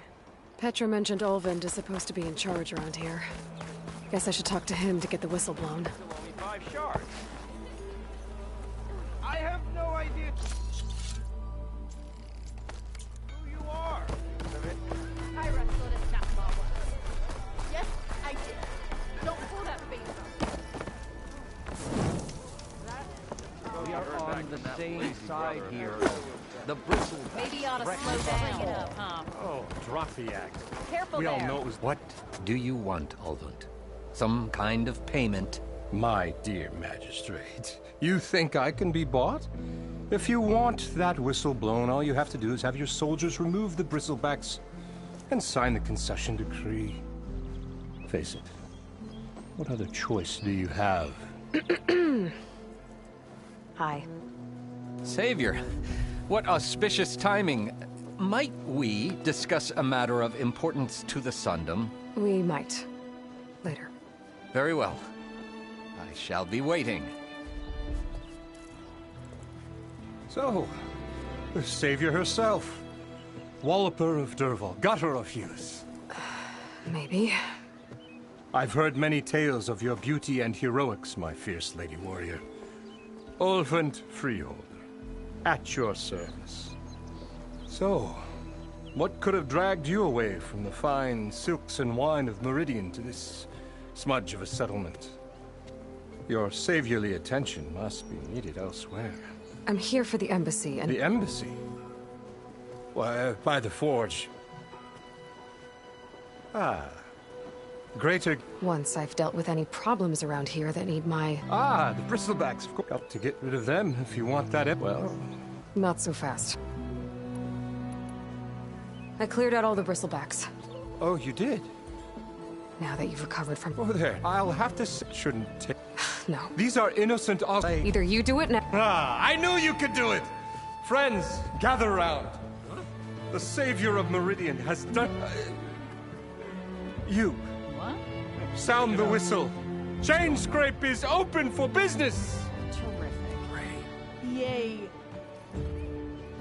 Petra mentioned Ulvund is supposed to be in charge around here. Guess I should talk to him to get the whistle blown. Still only 5 shards. I have no idea who you are. I wrestled a Chapma once. Yes, I did. Don't pull that face up. We are on the same side here. The bristle. Maybe you ought to slow down. Bring it up, huh? Oh, drop the act. Careful We there. all know it was... What do you want, Ulvund? Some kind of payment? My dear magistrate, you think I can be bought? If you want that whistle blown, all you have to do is have your soldiers remove the bristlebacks and sign the concession decree. Face it, what other choice do you have? Hi. Savior, what auspicious timing. Might we discuss a matter of importance to the Sundom? We might. Later. Very well. I shall be waiting. So, the Savior herself. Walloper of Derval, gutter of Hughes. Maybe. I've heard many tales of your beauty and heroics, my fierce lady warrior. Ulvund Freeholder, at your service. So, what could have dragged you away from the fine silks and wine of Meridian to this smudge of a settlement? Your saviorly attention must be needed elsewhere. I'm here for the embassy and... The embassy? Why, by the forge. Ah. Greater... Once I've dealt with any problems around here that need my... Ah, the bristlebacks, of course. Got to get rid of them if you want that... Well... Not so fast. I cleared out all the bristlebacks. Oh, you did? Now that you've recovered from... Over there. I'll have to say... Shouldn't take... No. These are innocent... Either you do it now... Ah, I knew you could do it! Friends, gather round. The savior of Meridian has done... You. What? Sound the whistle. Chainscrape is open for business! Terrific. Yay.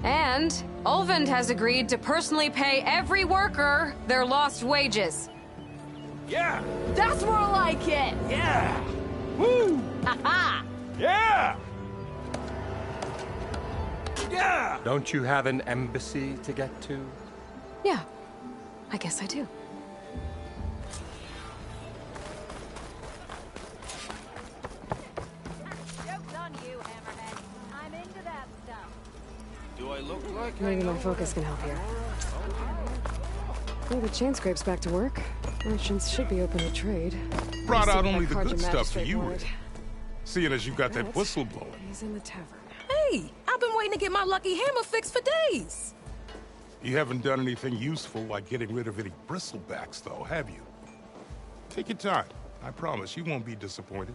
And Ulvund has agreed to personally pay every worker their lost wages. Yeah! That's more like it! Yeah! Woo! Ha-ha! Yeah! Yeah! Don't you have an embassy to get to? Yeah, I guess I do. Joke's on you, Hammerhead. I'm into that stuff. Do I look like Maybe my focus can help here. Well, the Chainscrape's back to work. Merchants should be open to trade. Brought out I'll see if only that the Carja good stuff for magistrate you, warrant. seeing as you got that But whistle blowing. He's in the tavern. Hey, I've been waiting to get my lucky hammer fixed for days. You haven't done anything useful like getting rid of any bristlebacks, though, have you? Take your time. I promise you won't be disappointed.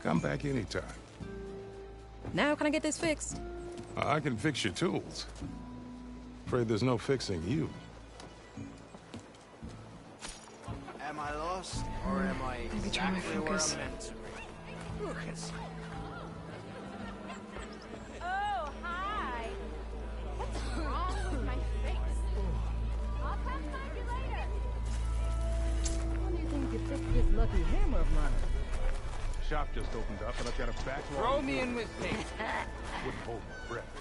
Come back anytime. Now can I get this fixed? I can fix your tools. Afraid there's no fixing you. Am I lost, or am I Maybe try my exactly where focus. I'm meant to be? Look at Oh, hi. What's wrong with my face? I'll come find you later. When do you think you fix this lucky hammer of mine? Shop just opened up, and I've got a backlog. Throw me in with me. Wouldn't hold my breath.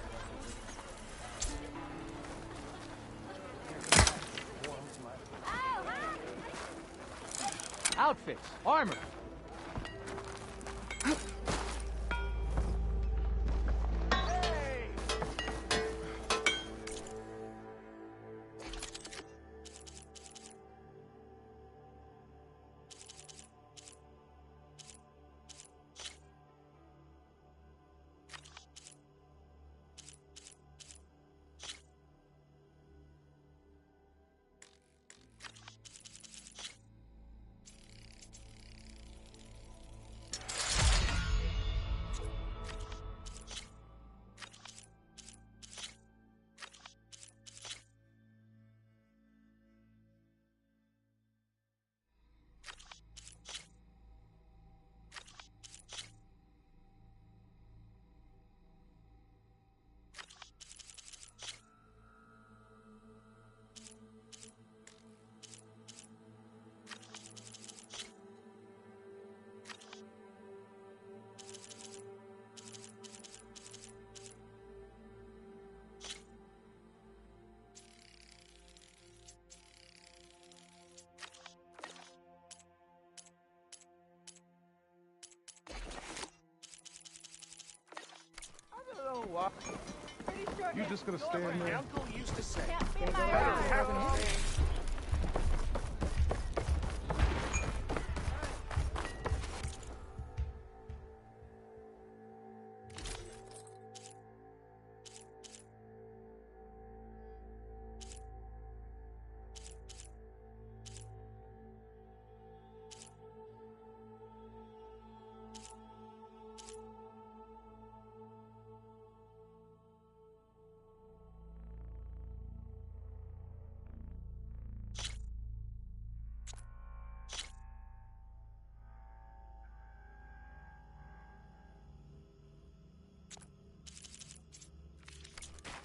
Outfits, armor. You just gonna stand there? My uncle used to say.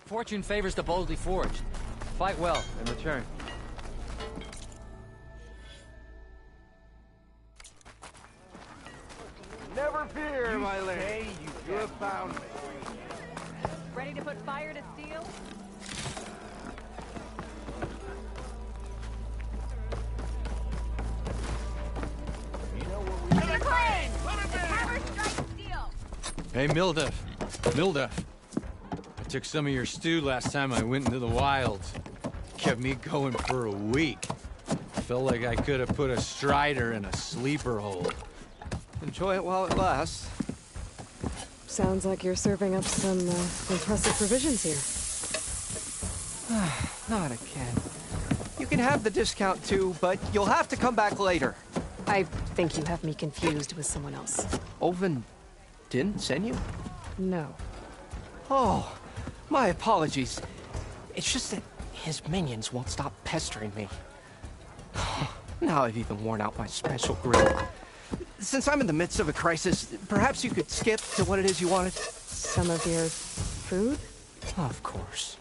Fortune favors the boldly forged. Fight well and return. Never fear, my lady. You have found me. Ready to put fire to steel? Hey, Milduff. Milduff. I took some of your stew last time I went into the wilds. Kept me going for a week. Felt like I could have put a strider in a sleeper hole. Enjoy it while it lasts. Sounds like you're serving up some impressive provisions here. Not again. You can have the discount too, but you'll have to come back later. I think you have me confused with someone else. Olvin didn't send you? No. Oh, my apologies. It's just that his minions won't stop pestering me. Now I've even worn out my special grill. Since I'm in the midst of a crisis, perhaps you could skip to what it is you wanted? Some of your food? Of course.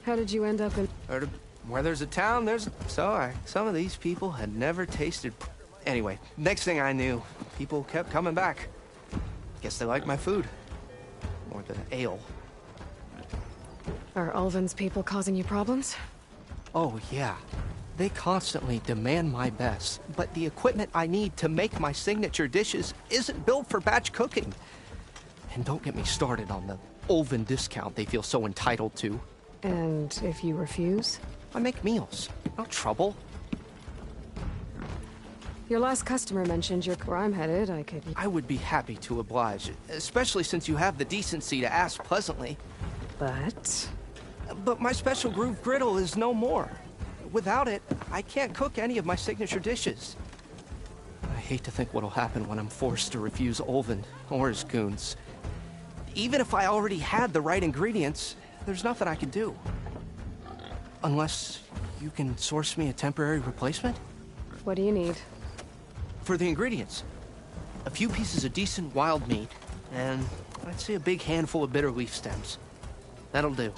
How did you end up in... Where there's a town, there's... Sorry, some of these people had never tasted... Anyway, next thing I knew, people kept coming back. Guess they liked my food. Or the ale. Are Ulvin's people causing you problems? Oh, yeah. They constantly demand my best, but the equipment I need to make my signature dishes isn't built for batch cooking. And don't get me started on the Ulvin discount they feel so entitled to. And if you refuse? I make meals. No trouble. Your last customer mentioned where I'm headed. I would be happy to oblige, especially since you have the decency to ask pleasantly. But my special groove griddle is no more. Without it, I can't cook any of my signature dishes. I hate to think what'll happen when I'm forced to refuse Ulvin or his goons. Even if I already had the right ingredients, there's nothing I can do. Unless you can source me a temporary replacement? What do you need? For the ingredients, a few pieces of decent wild meat, and I'd say a big handful of bitter leaf stems. That'll do.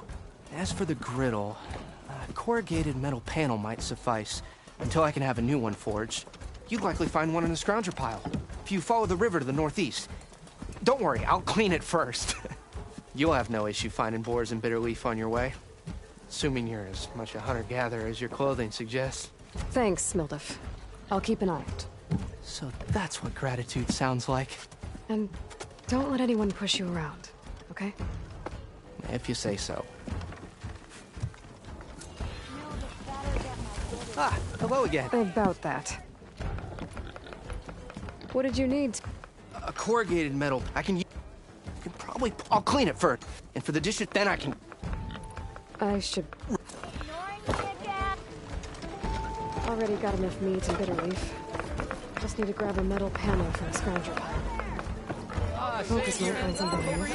As for the griddle, a corrugated metal panel might suffice until I can have a new one forged. You'd likely find one in the scrounger pile if you follow the river to the northeast. Don't worry, I'll clean it first. You'll have no issue finding boars and bitter leaf on your way. Assuming you're as much a hunter-gatherer as your clothing suggests. Thanks, Milduff. I'll keep an eye out. So that's what gratitude sounds like. And don't let anyone push you around, okay? If you say so. Ah, hello again. About that. What did you need? A corrugated metal. I'll clean it first. And for the dishes, then I can... I should... Already got enough meat and bitter leaf. Just need to grab a metal panel from the scrounger pile. Focus might find something here.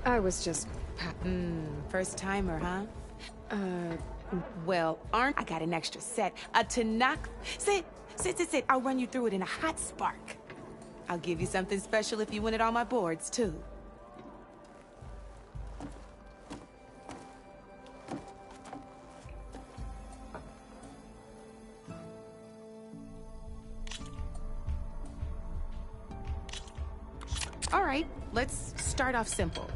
I was just... First timer, huh? Well, I got an extra set. A Tanakh. Sit. I'll run you through it in a hot spark. I'll give you something special if you win it on my boards, too. All right, let's start off simple.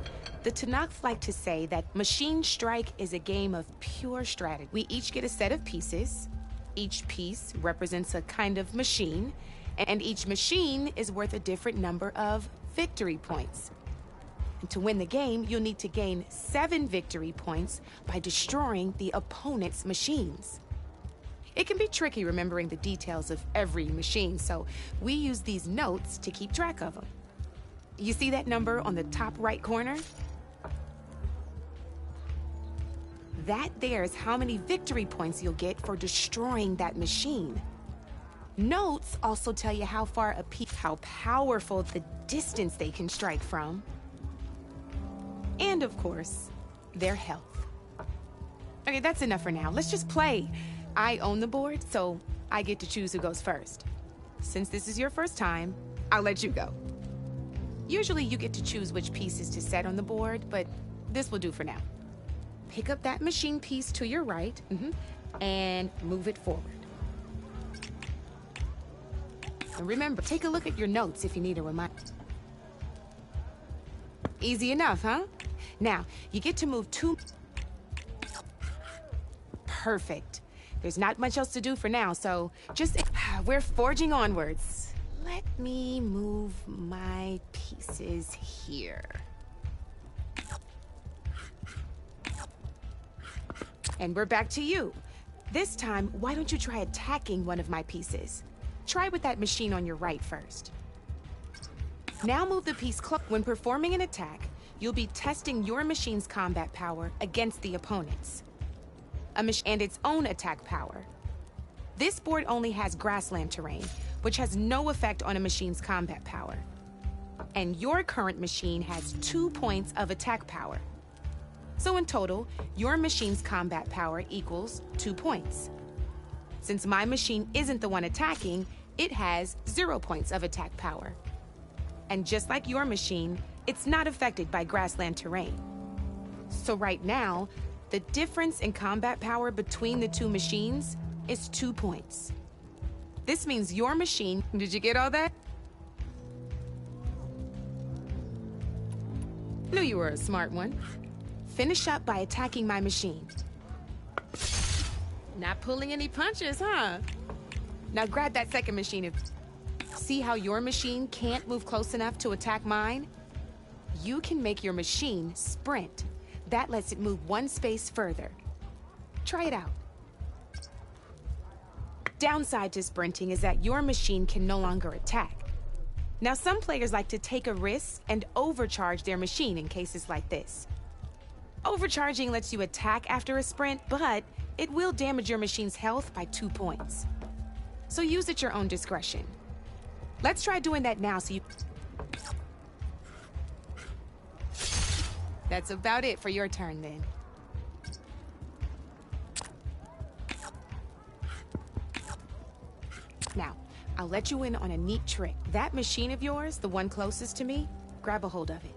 The Tanakh like to say that Machine Strike is a game of pure strategy. We each get a set of pieces. Each piece represents a kind of machine, and each machine is worth a different number of victory points. And to win the game, you'll need to gain 7 victory points by destroying the opponent's machines. It can be tricky remembering the details of every machine, so we use these notes to keep track of them. You see that number on the top right corner? That there is how many victory points you'll get for destroying that machine. Notes also tell you how far a piece, how powerful the distance they can strike from, and of course, their health. Okay, that's enough for now. Let's just play. I own the board, so I get to choose who goes first. Since this is your first time, I'll let you go. Usually you get to choose which pieces to set on the board, but this will do for now. Pick up that machine piece to your right, and move it forward. And remember, take a look at your notes if you need a reminder. Easy enough, huh? Now, you get to move 2... Perfect. There's not much else to do for now, so just... We're forging onwards. Let me move my pieces here. And we're back to you. This time, why don't you try attacking one of my pieces? Try with that machine on your right first. Now move the piece close. When performing an attack, you'll be testing your machine's combat power against the opponent's. And its own attack power. This board only has grassland terrain, which has no effect on a machine's combat power. And your current machine has 2 points of attack power. So in total, your machine's combat power equals 2 points. Since my machine isn't the one attacking, it has 0 points of attack power. And just like your machine, it's not affected by grassland terrain. So right now, the difference in combat power between the 2 machines is 2 points. This means your machine... Did you get all that? Knew you were a smart one. Finish up by attacking my machine. Not pulling any punches, huh? Now grab that second machine. See how your machine can't move close enough to attack mine? You can make your machine sprint. That lets it move 1 space further. Try it out. Downside to sprinting is that your machine can no longer attack. Now, some players like to take a risk and overcharge their machine in cases like this. Overcharging lets you attack after a sprint, but it will damage your machine's health by 2 points. So use at your own discretion. Let's try doing that now so you... That's about it for your turn, then. Now, I'll let you in on a neat trick. That machine of yours, the one closest to me, grab a hold of it.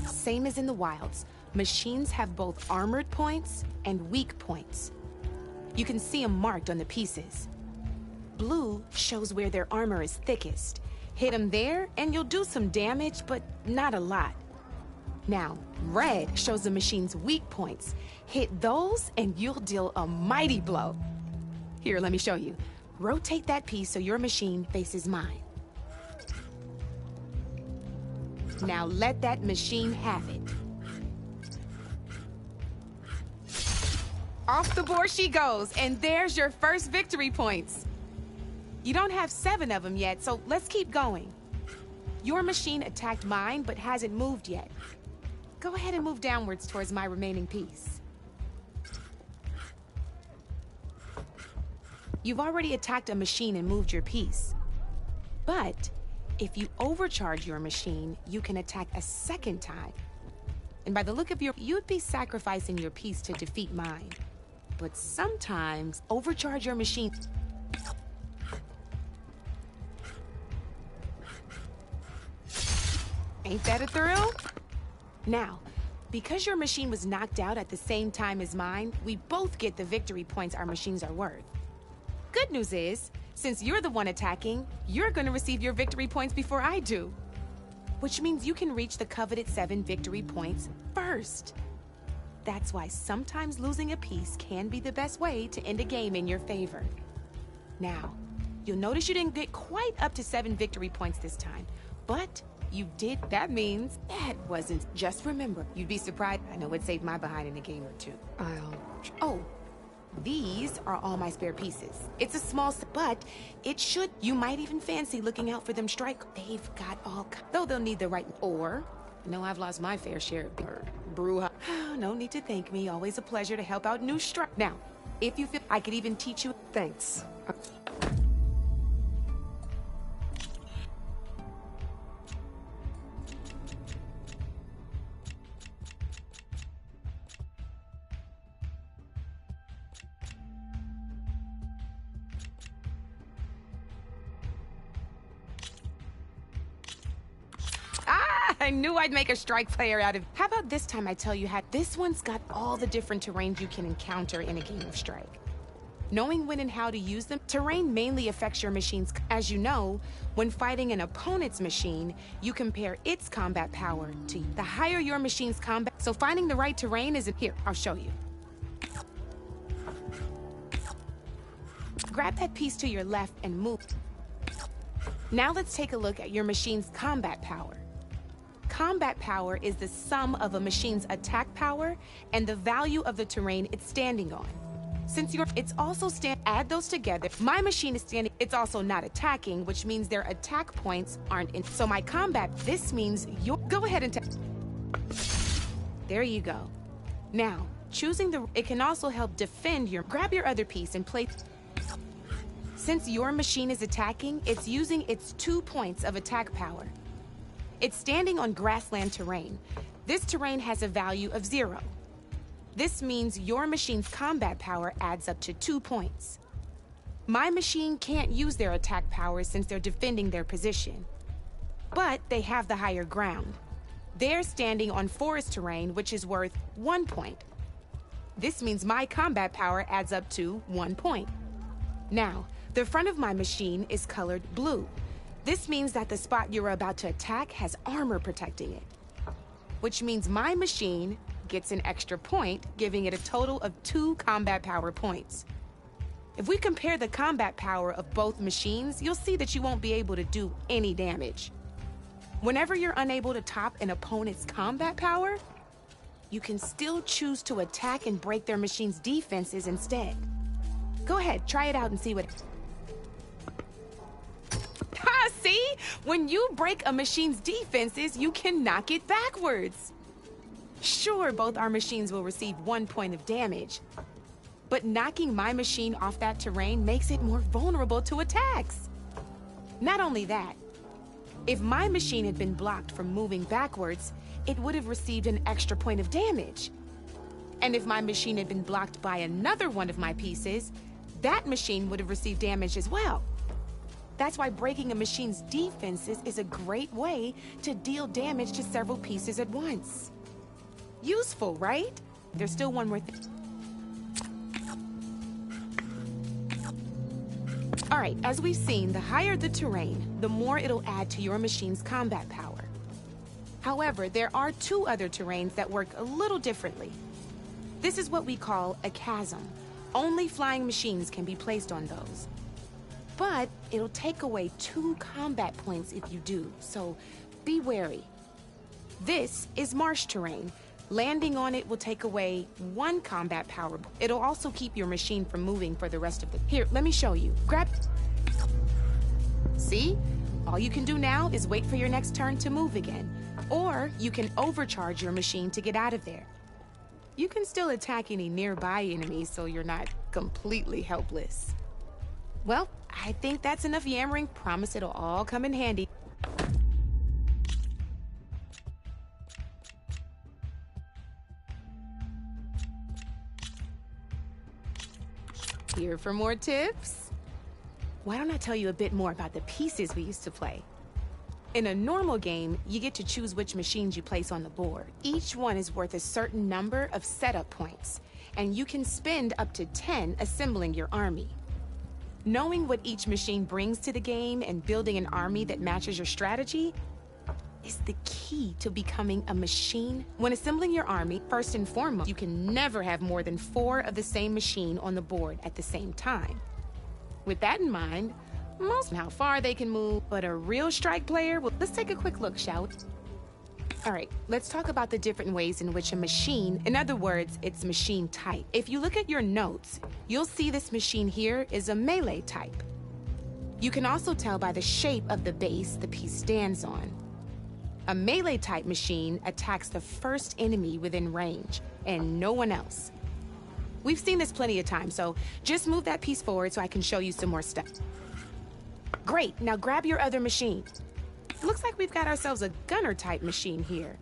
Same as in the wilds, machines have both armored points and weak points. You can see them marked on the pieces. Blue shows where their armor is thickest. Hit them there, and you'll do some damage, but not a lot. Now, red shows the machine's weak points. Hit those, and you'll deal a mighty blow. Here, let me show you. Rotate that piece so your machine faces mine. Now let that machine have it. Off the board she goes, and there's your first victory points. You don't have 7 of them yet, so let's keep going. Your machine attacked mine, but hasn't moved yet. Go ahead and move downwards towards my remaining piece. You've already attacked a machine and moved your piece. But if you overcharge your machine, you can attack a second time. And by the look of you'd be sacrificing your piece to defeat mine. But sometimes, overcharge your machine. Ain't that a thrill? Now, because your machine was knocked out at the same time as mine, we both get the victory points our machines are worth. Good news is, since you're the one attacking, you're gonna receive your victory points before I do. which means you can reach the coveted 7 victory points first. That's why sometimes losing a piece can be the best way to end a game in your favor. Now, you'll notice you didn't get quite up to 7 victory points this time, but you did. That means that wasn't. Just remember, you'd be surprised. I know it saved my behind in a game or two. Oh, these are all my spare pieces. It's a small, but it should. You might even fancy looking out for them strike. They've got all, though they'll need the right, or, no, I've lost my fair share of brew. No need to thank me. Always a pleasure to help out new strike. Now, if you feel, I could even teach you. Thanks. I knew I'd make a strike player out of. How about this time I tell you how this one's got all the different terrains you can encounter in a game of Strike. Knowing when and how to use them, terrain mainly affects your machine's. As you know, when fighting an opponent's machine, you compare its combat power to you. The higher your machine's combat, so finding the right terrain isn't. Here, I'll show you. Grab that piece to your left and move. Now let's take a look at your machine's combat power. Combat power is the sum of a machine's attack power and the value of the terrain it's standing on. Since it's also add those together. My machine is standing, it's also not attacking, which means their attack points aren't in. So my combat, this means go ahead and there you go. Now, choosing it can also help defend grab your other piece and place. Since your machine is attacking, it's using its 2 points of attack power. It's standing on grassland terrain. This terrain has a value of 0. This means your machine's combat power adds up to 2 points. My machine can't use their attack power since they're defending their position. But they have the higher ground. They're standing on forest terrain, which is worth 1 point. This means my combat power adds up to 1 point. Now, the front of my machine is colored blue. This means that the spot you're about to attack has armor protecting it, which means my machine gets an extra point, giving it a total of 2 combat power points. If we compare the combat power of both machines, you'll see that you won't be able to do any damage. Whenever you're unable to top an opponent's combat power, you can still choose to attack and break their machine's defenses instead. Go ahead, try it out and see what... See? When you break a machine's defenses, you can knock it backwards. Sure, both our machines will receive 1 point of damage, but knocking my machine off that terrain makes it more vulnerable to attacks. Not only that, if my machine had been blocked from moving backwards, it would have received an extra point of damage. And if my machine had been blocked by another one of my pieces, that machine would have received damage as well. That's why breaking a machine's defenses is a great way to deal damage to several pieces at once. Useful, right? There's still one more thing. All right, as we've seen, the higher the terrain, the more it'll add to your machine's combat power. However, there are 2 other terrains that work a little differently. This is what we call a chasm. Only flying machines can be placed on those. But it'll take away 2 combat points if you do, so be wary. This is marsh terrain. Landing on it will take away 1 combat power. It'll also keep your machine from moving for the rest of the... Here, let me show you. Grab... See? All you can do now is wait for your next turn to move again. Or you can overcharge your machine to get out of there. You can still attack any nearby enemies so you're not completely helpless. Well, I think that's enough yammering. Promise it'll all come in handy. Here for more tips? Why don't I tell you a bit more about the pieces we used to play? In a normal game, you get to choose which machines you place on the board. Each one is worth a certain number of setup points, and you can spend up to 10 assembling your army. Knowing what each machine brings to the game and building an army that matches your strategy, is the key to becoming a machine. When assembling your army, first and foremost, you can never have more than 4 of the same machine on the board at the same time. With that in mind, most know how far they can move, but a real strike player, well, let's take a quick look, shall we? All right, let's talk about the different ways in which a machine, in other words, its machine type. If you look at your notes, you'll see this machine here is a melee type. You can also tell by the shape of the base the piece stands on. A melee type machine attacks the first enemy within range, and no one else. We've seen this plenty of times, so just move that piece forward so I can show you some more stuff. Great, now grab your other machine. Looks like we've got ourselves a gunner-type machine here.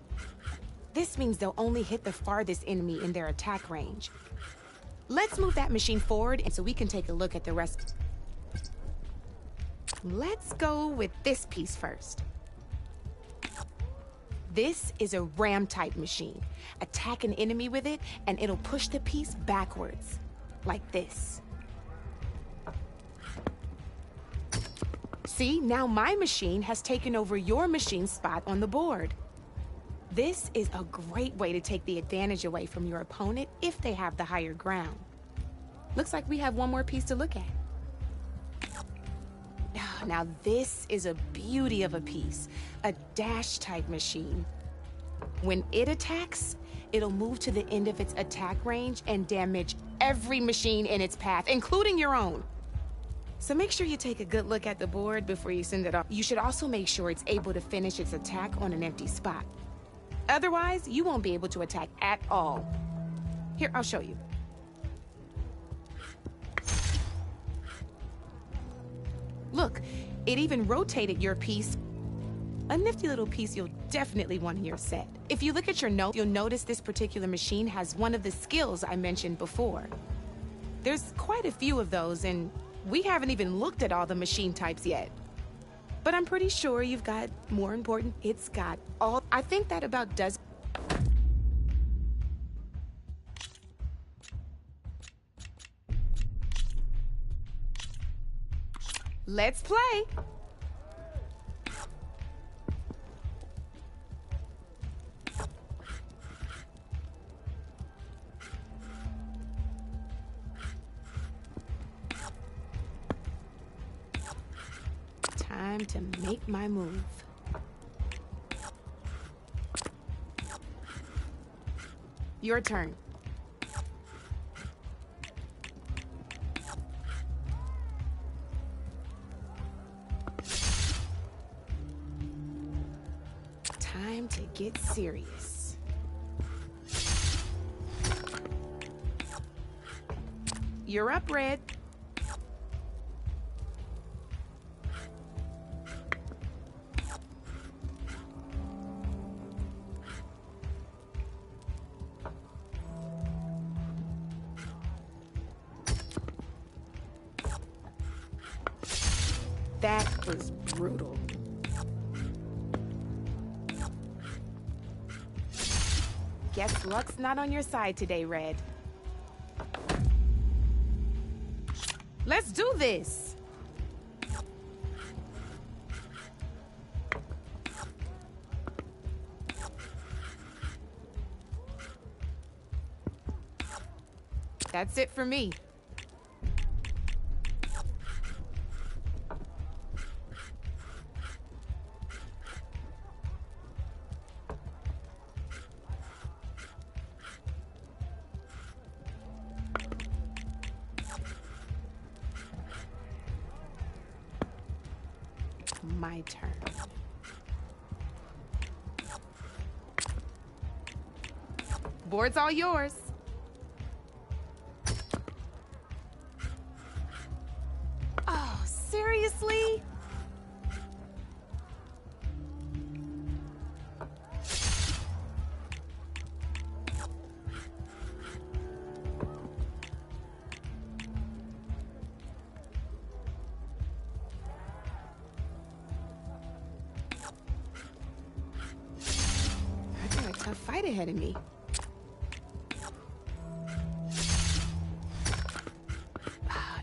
This means they'll only hit the farthest enemy in their attack range. Let's move that machine forward and so we can take a look at the rest. Let's go with this piece first. This is a ram-type machine. Attack an enemy with it, and it'll push the piece backwards, like this. See, now my machine has taken over your machine's spot on the board. This is a great way to take the advantage away from your opponent if they have the higher ground. Looks like we have one more piece to look at. Now this is a beauty of a piece, a dash-type machine. When it attacks, it'll move to the end of its attack range and damage every machine in its path, including your own. So make sure you take a good look at the board before you send it off. You should also make sure it's able to finish its attack on an empty spot. Otherwise, you won't be able to attack at all. Here, I'll show you. Look, it even rotated your piece. A nifty little piece you'll definitely want in your set. If you look at your note, you'll notice this particular machine has one of the skills I mentioned before. There's quite a few of those, and we haven't even looked at all the machine types yet. But I'm pretty sure you've got more important. It's got all. I think that about does. Let's play. Time to make my move. Your turn. Time to get serious. You're up, Red. That was brutal. Guess luck's not on your side today, Red. Let's do this! That's it for me. My turn. Board's all yours. Oh, seriously? A fight ahead of me.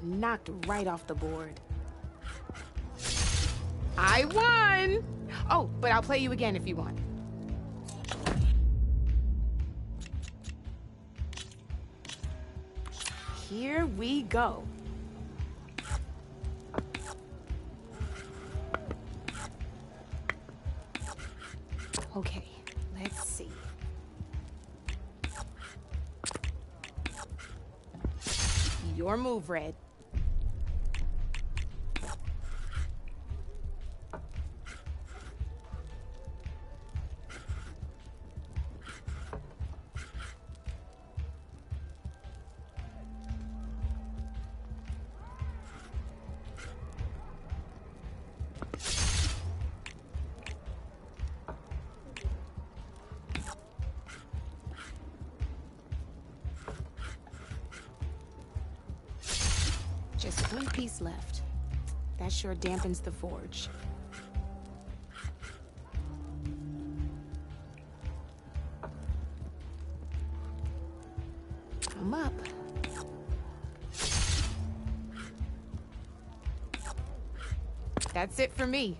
Knocked right off the board. I won! Oh, but I'll play you again if you want. Here we go. Okay, let's see. Your move, Red. Just one piece left. That sure dampens the forge. I'm up. That's it for me.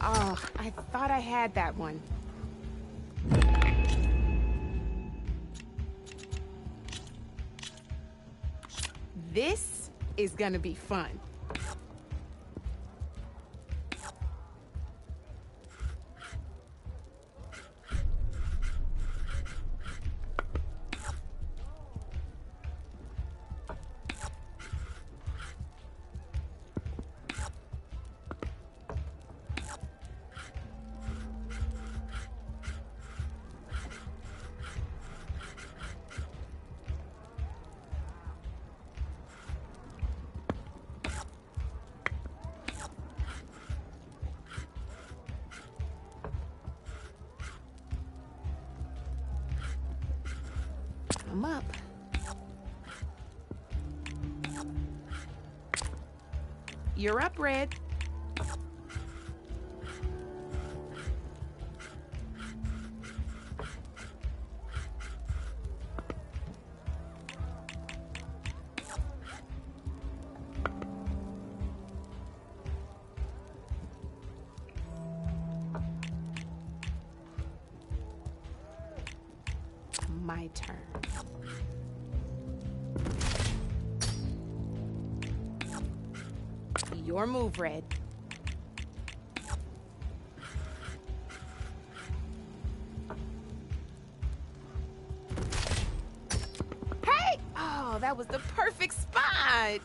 Oh, I thought I had that one. This is gonna be fun. I'm up. You're up, Red. My turn. Your move, Red. Hey! Oh, that was the perfect spot!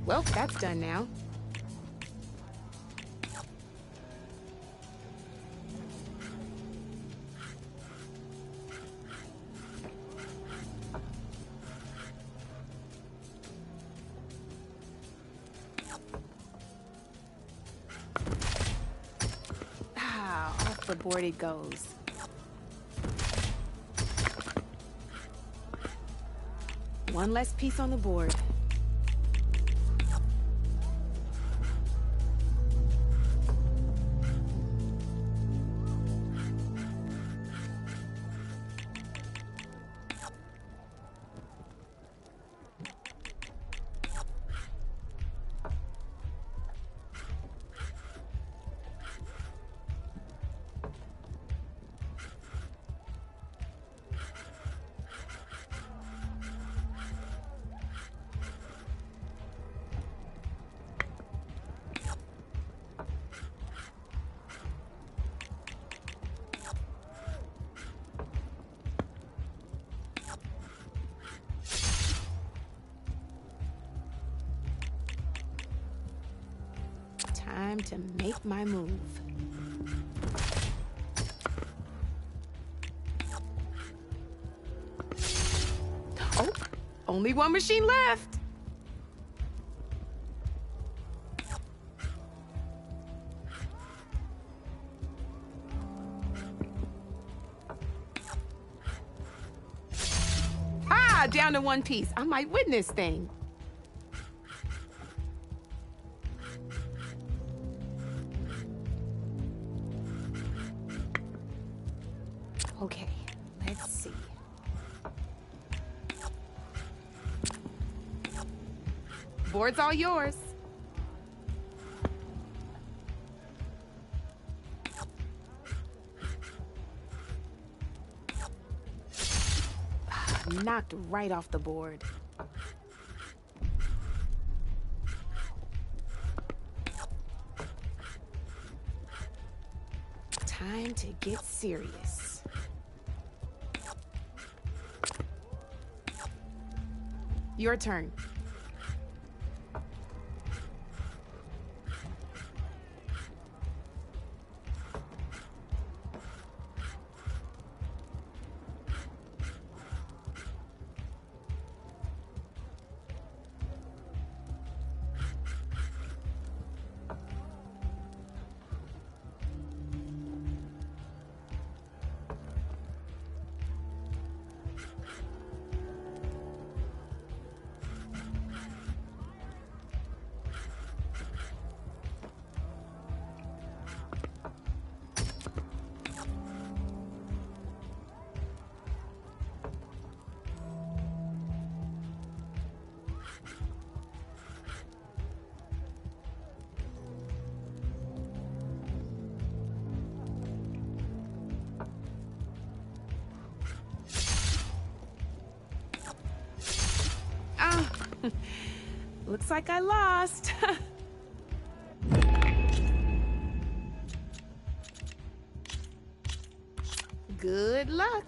Well, that's done now. Ah, off the board it goes. One less piece on the board. time to make my move. Oh, only one machine left. Ah, down to one piece. I might win this thing. Okay, let's see. Board's all yours. Knocked right off the board. Time to get serious. Your turn. Looks like I lost. Good luck.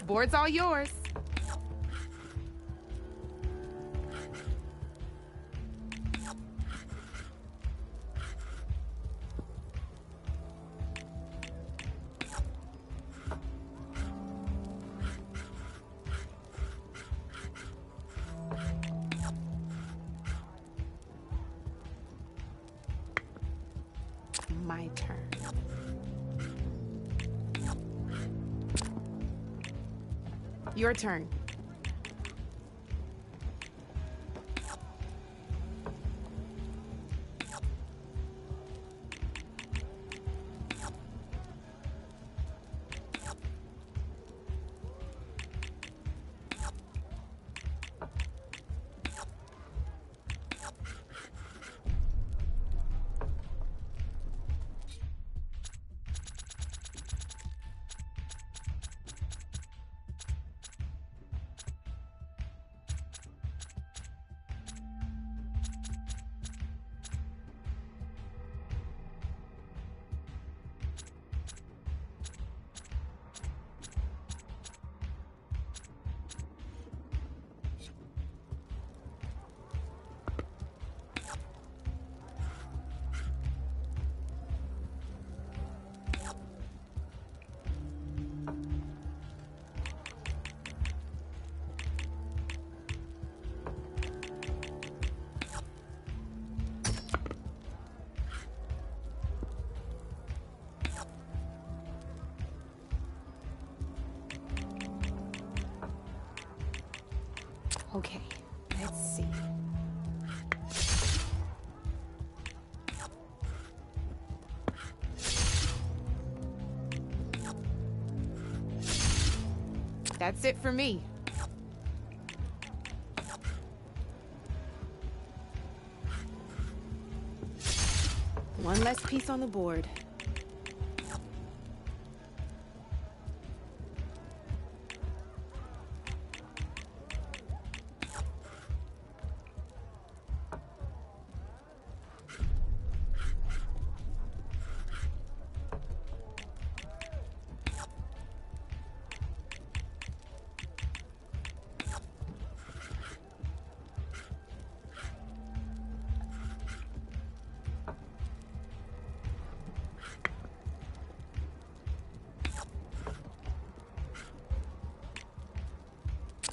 Board's all yours. My turn. Your turn. Okay, let's see. That's it for me. One less piece on the board.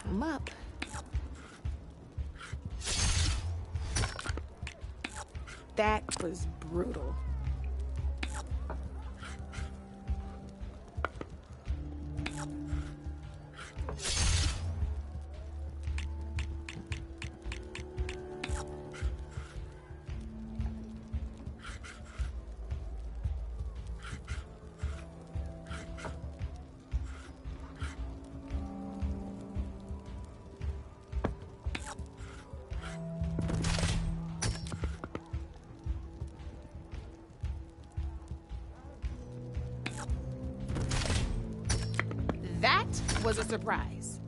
I'm up. That was brutal. That was a surprise.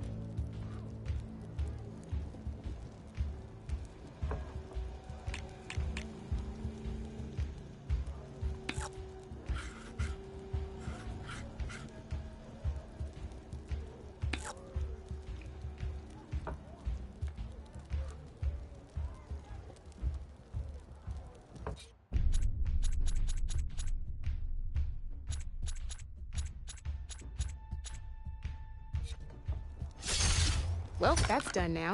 Well, that's done now.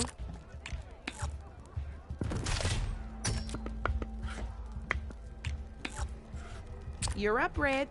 You're up, Red.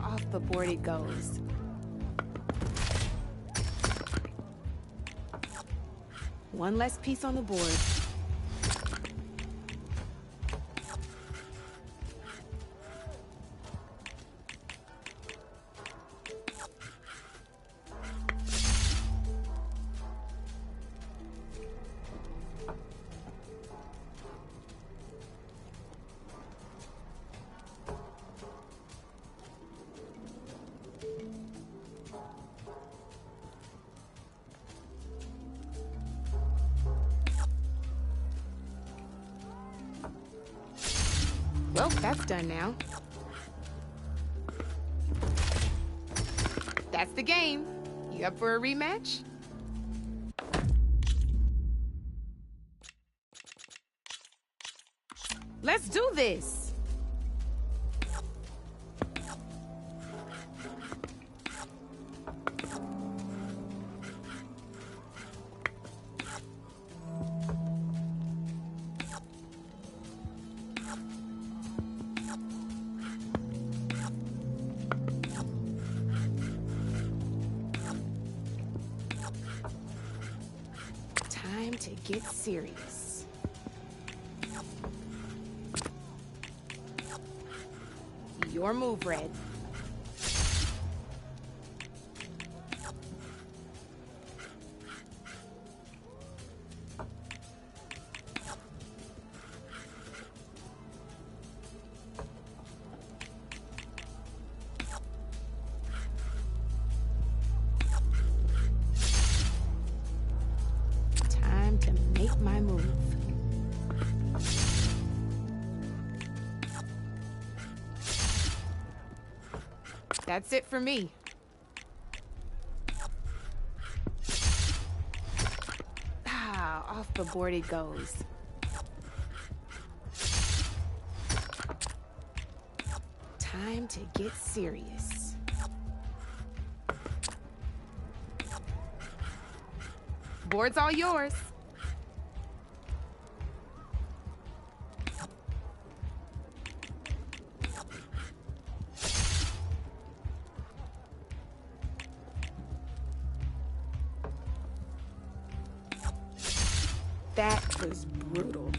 Off the board it goes. One less piece on the board. Well, that's done now. That's the game. You up for a rematch? Let's do this. Time to get serious. Your move, Red. Time to make my move. That's it for me. Off the board it goes. Time to get serious. Board's all yours. That was brutal.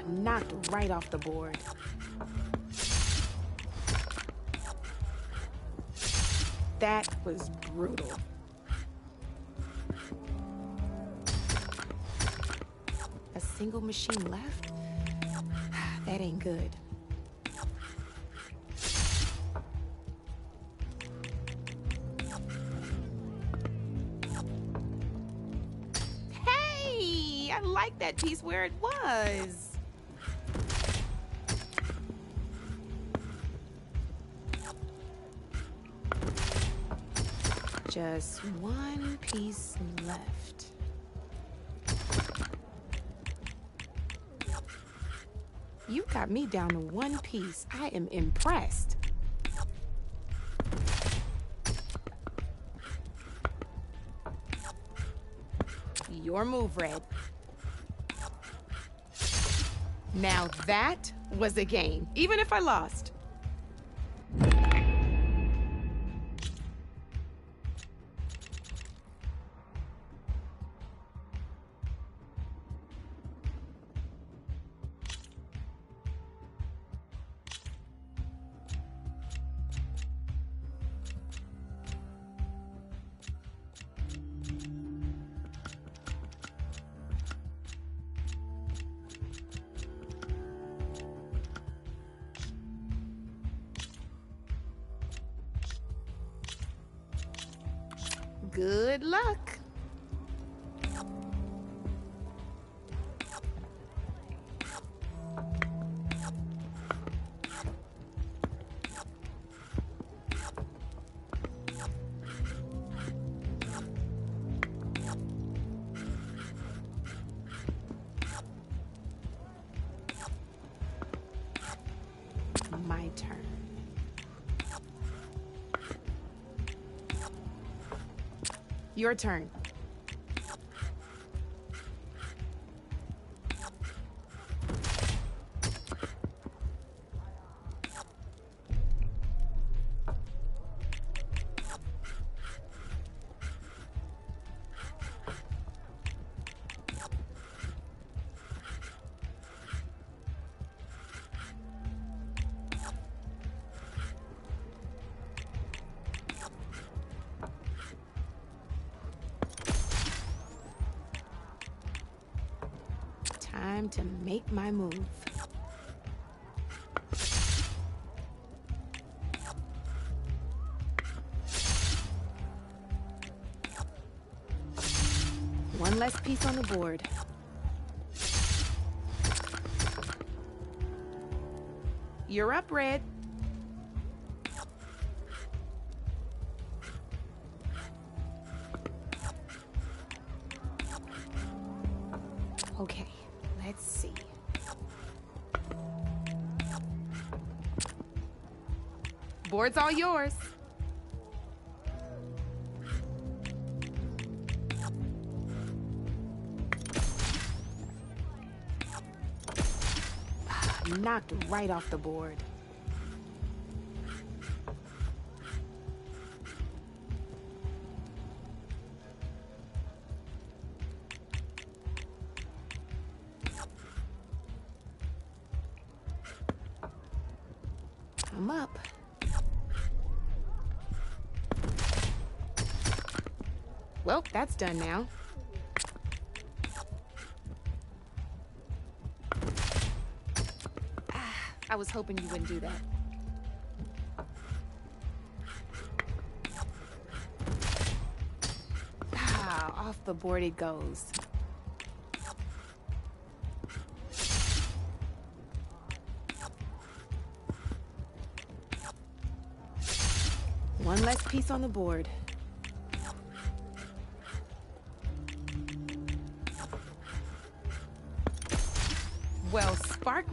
Knocked right off the board. That was brutal. A single machine left? That ain't good. Hey! I like that piece where it was. Just one piece left. You got me down to one piece. I am impressed. Your move, Red. Now that was a game, even if I lost. Good luck. My turn. Your turn. Time to make my move. One less piece on the board. You're up, Red. Okay. Let's see. Board's all yours. Knocked right off the board. I'm up. Well, that's done now. I was hoping you wouldn't do that. Off the board it goes. One less piece on the board.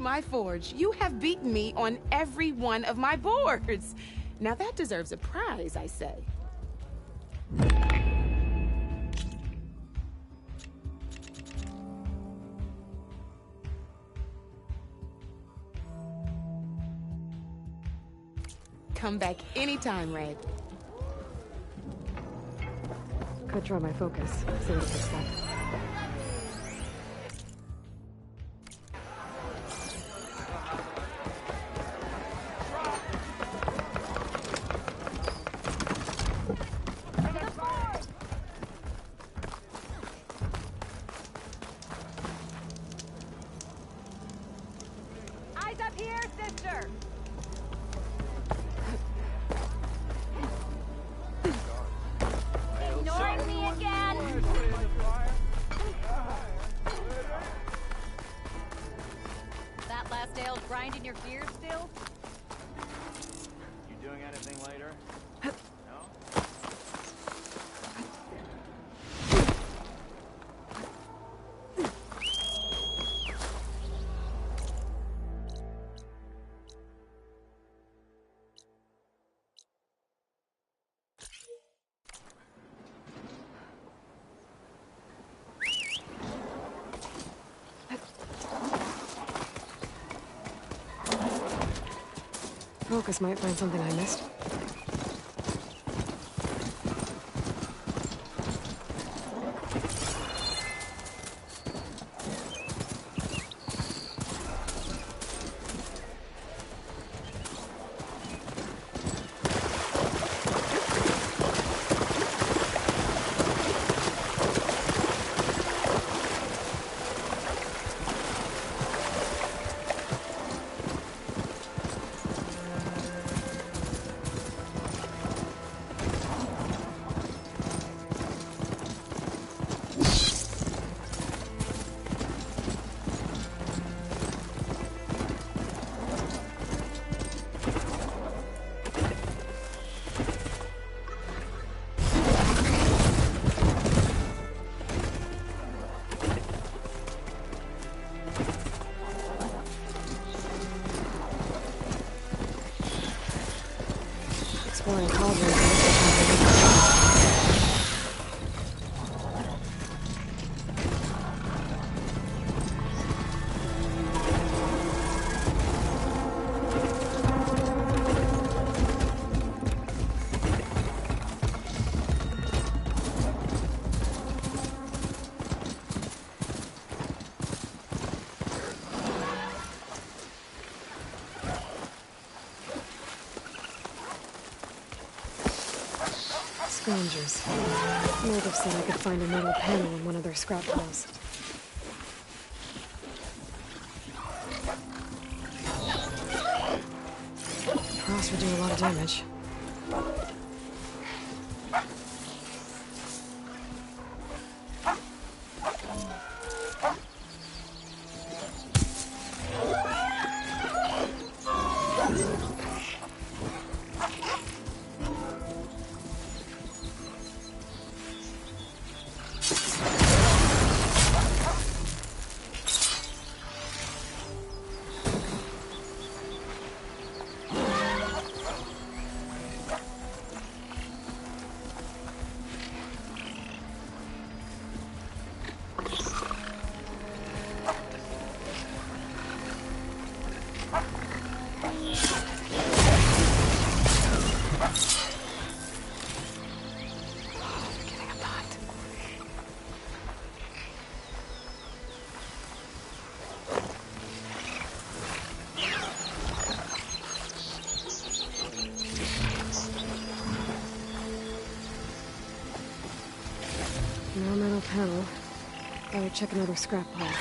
my forge. You have beaten me on every one of my boards. Now that deserves a prize, I say. Come back anytime, Red. Could try my focus. See what it looks like. Eyes up here, sister! Ignoring me again? That last ale's grinding your gears still? You doing anything later? Focus might find something I missed. Exploring cauldrons. Scavengers. Moldov said I could find a metal panel in one of their scrap piles. Frost would do a lot of damage. No metal panel. I would check another scrap pile.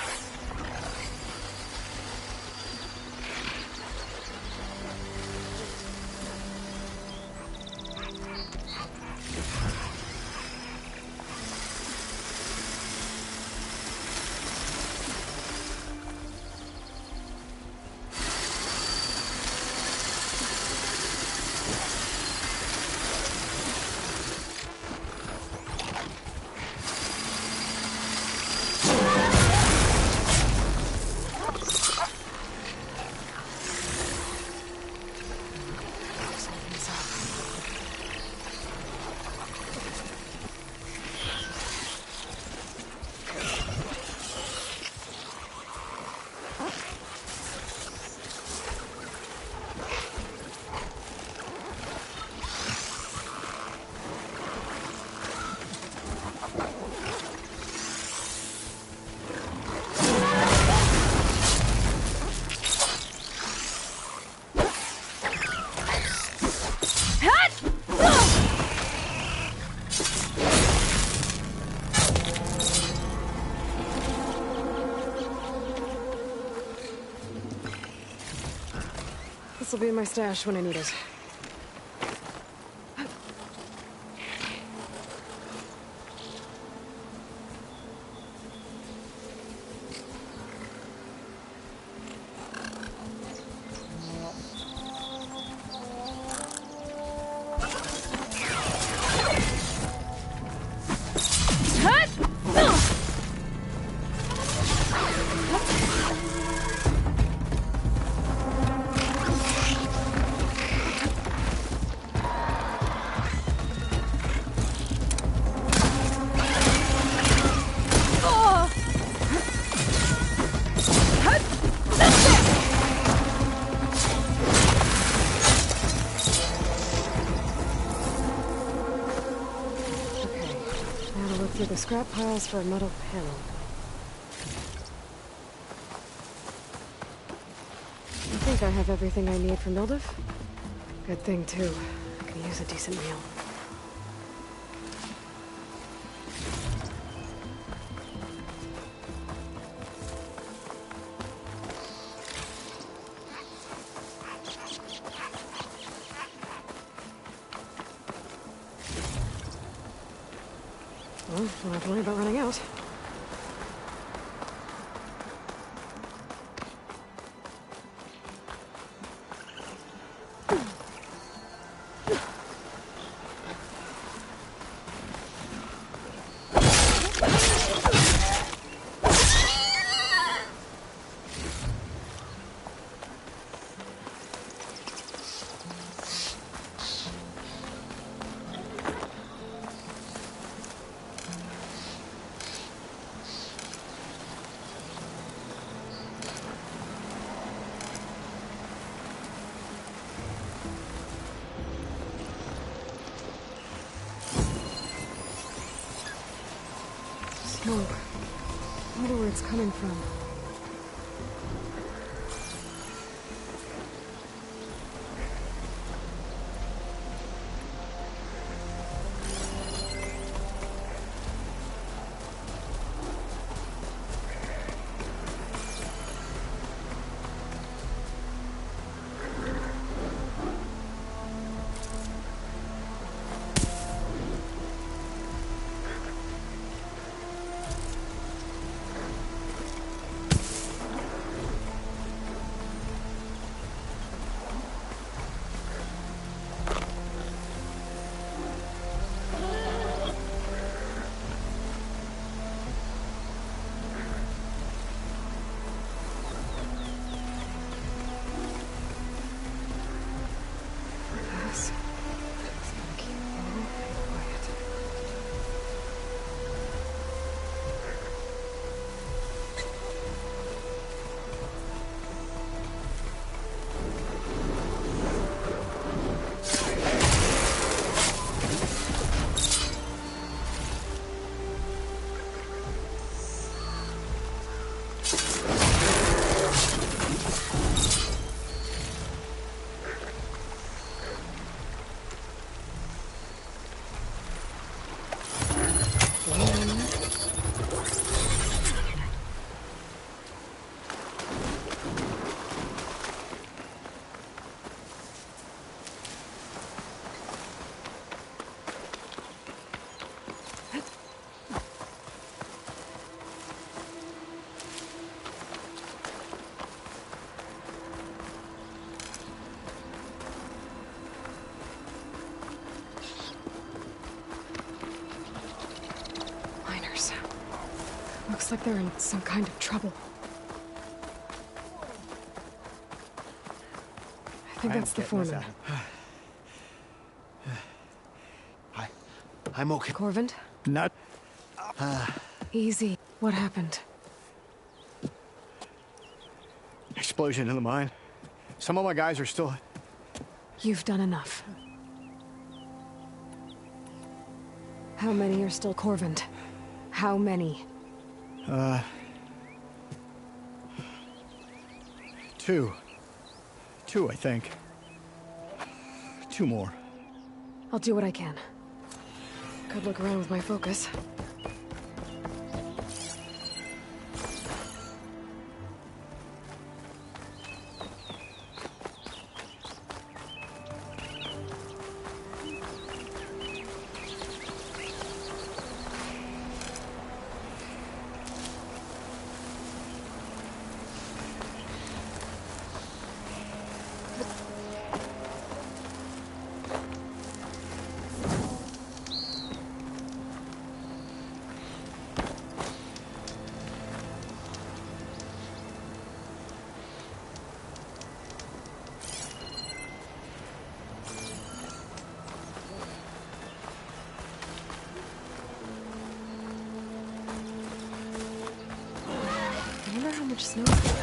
This'll be in my stash when I need it. Through the scrap piles for a metal panel. I think I have everything I need from Mildev. Good thing, too. I could use a decent meal. Well, don't have to worry about running out. Smoke. I wonder where it's coming from. Looks like they're in some kind of trouble. I think that's the foreman. I'm okay. Corvin? Not... Easy. What happened? Explosion in the mine. Some of my guys are still... You've done enough. How many are still Corvin? How many? Two. Two, I think. Two more. I'll do what I can. Could look around with my focus. snow's coming.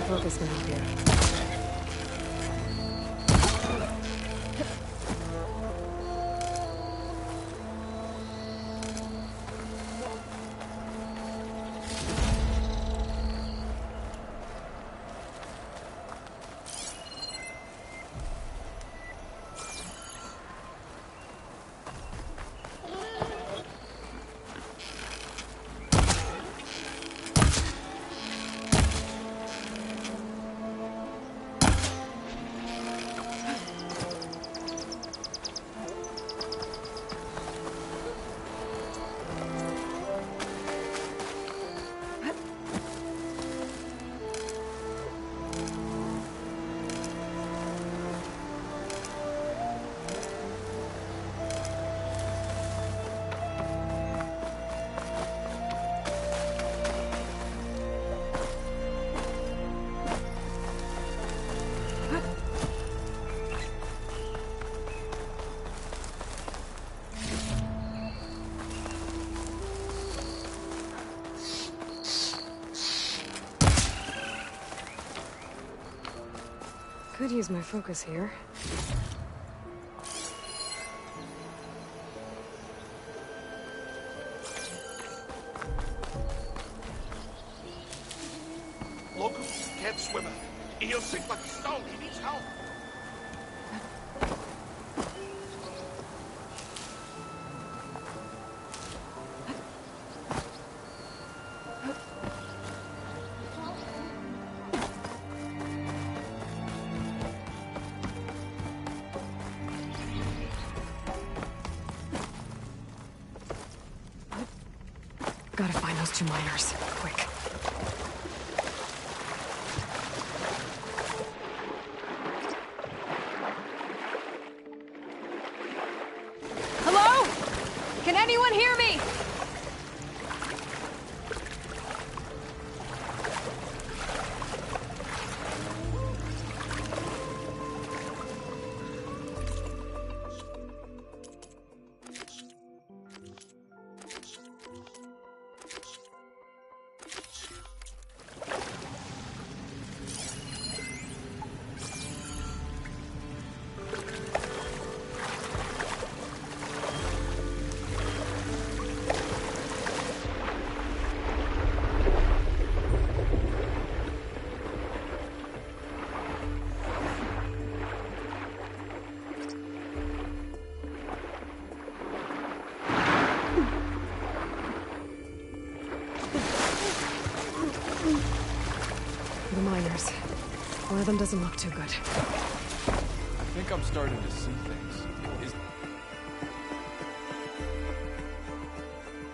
Focus can help here. Could use my focus here. Locals can't swim. He'll sink like a stone. He needs help. Gotta find those 2 miners. Quick. Hello? Can anyone hear me? The miners. One of them doesn't look too good. I think I'm starting to see things.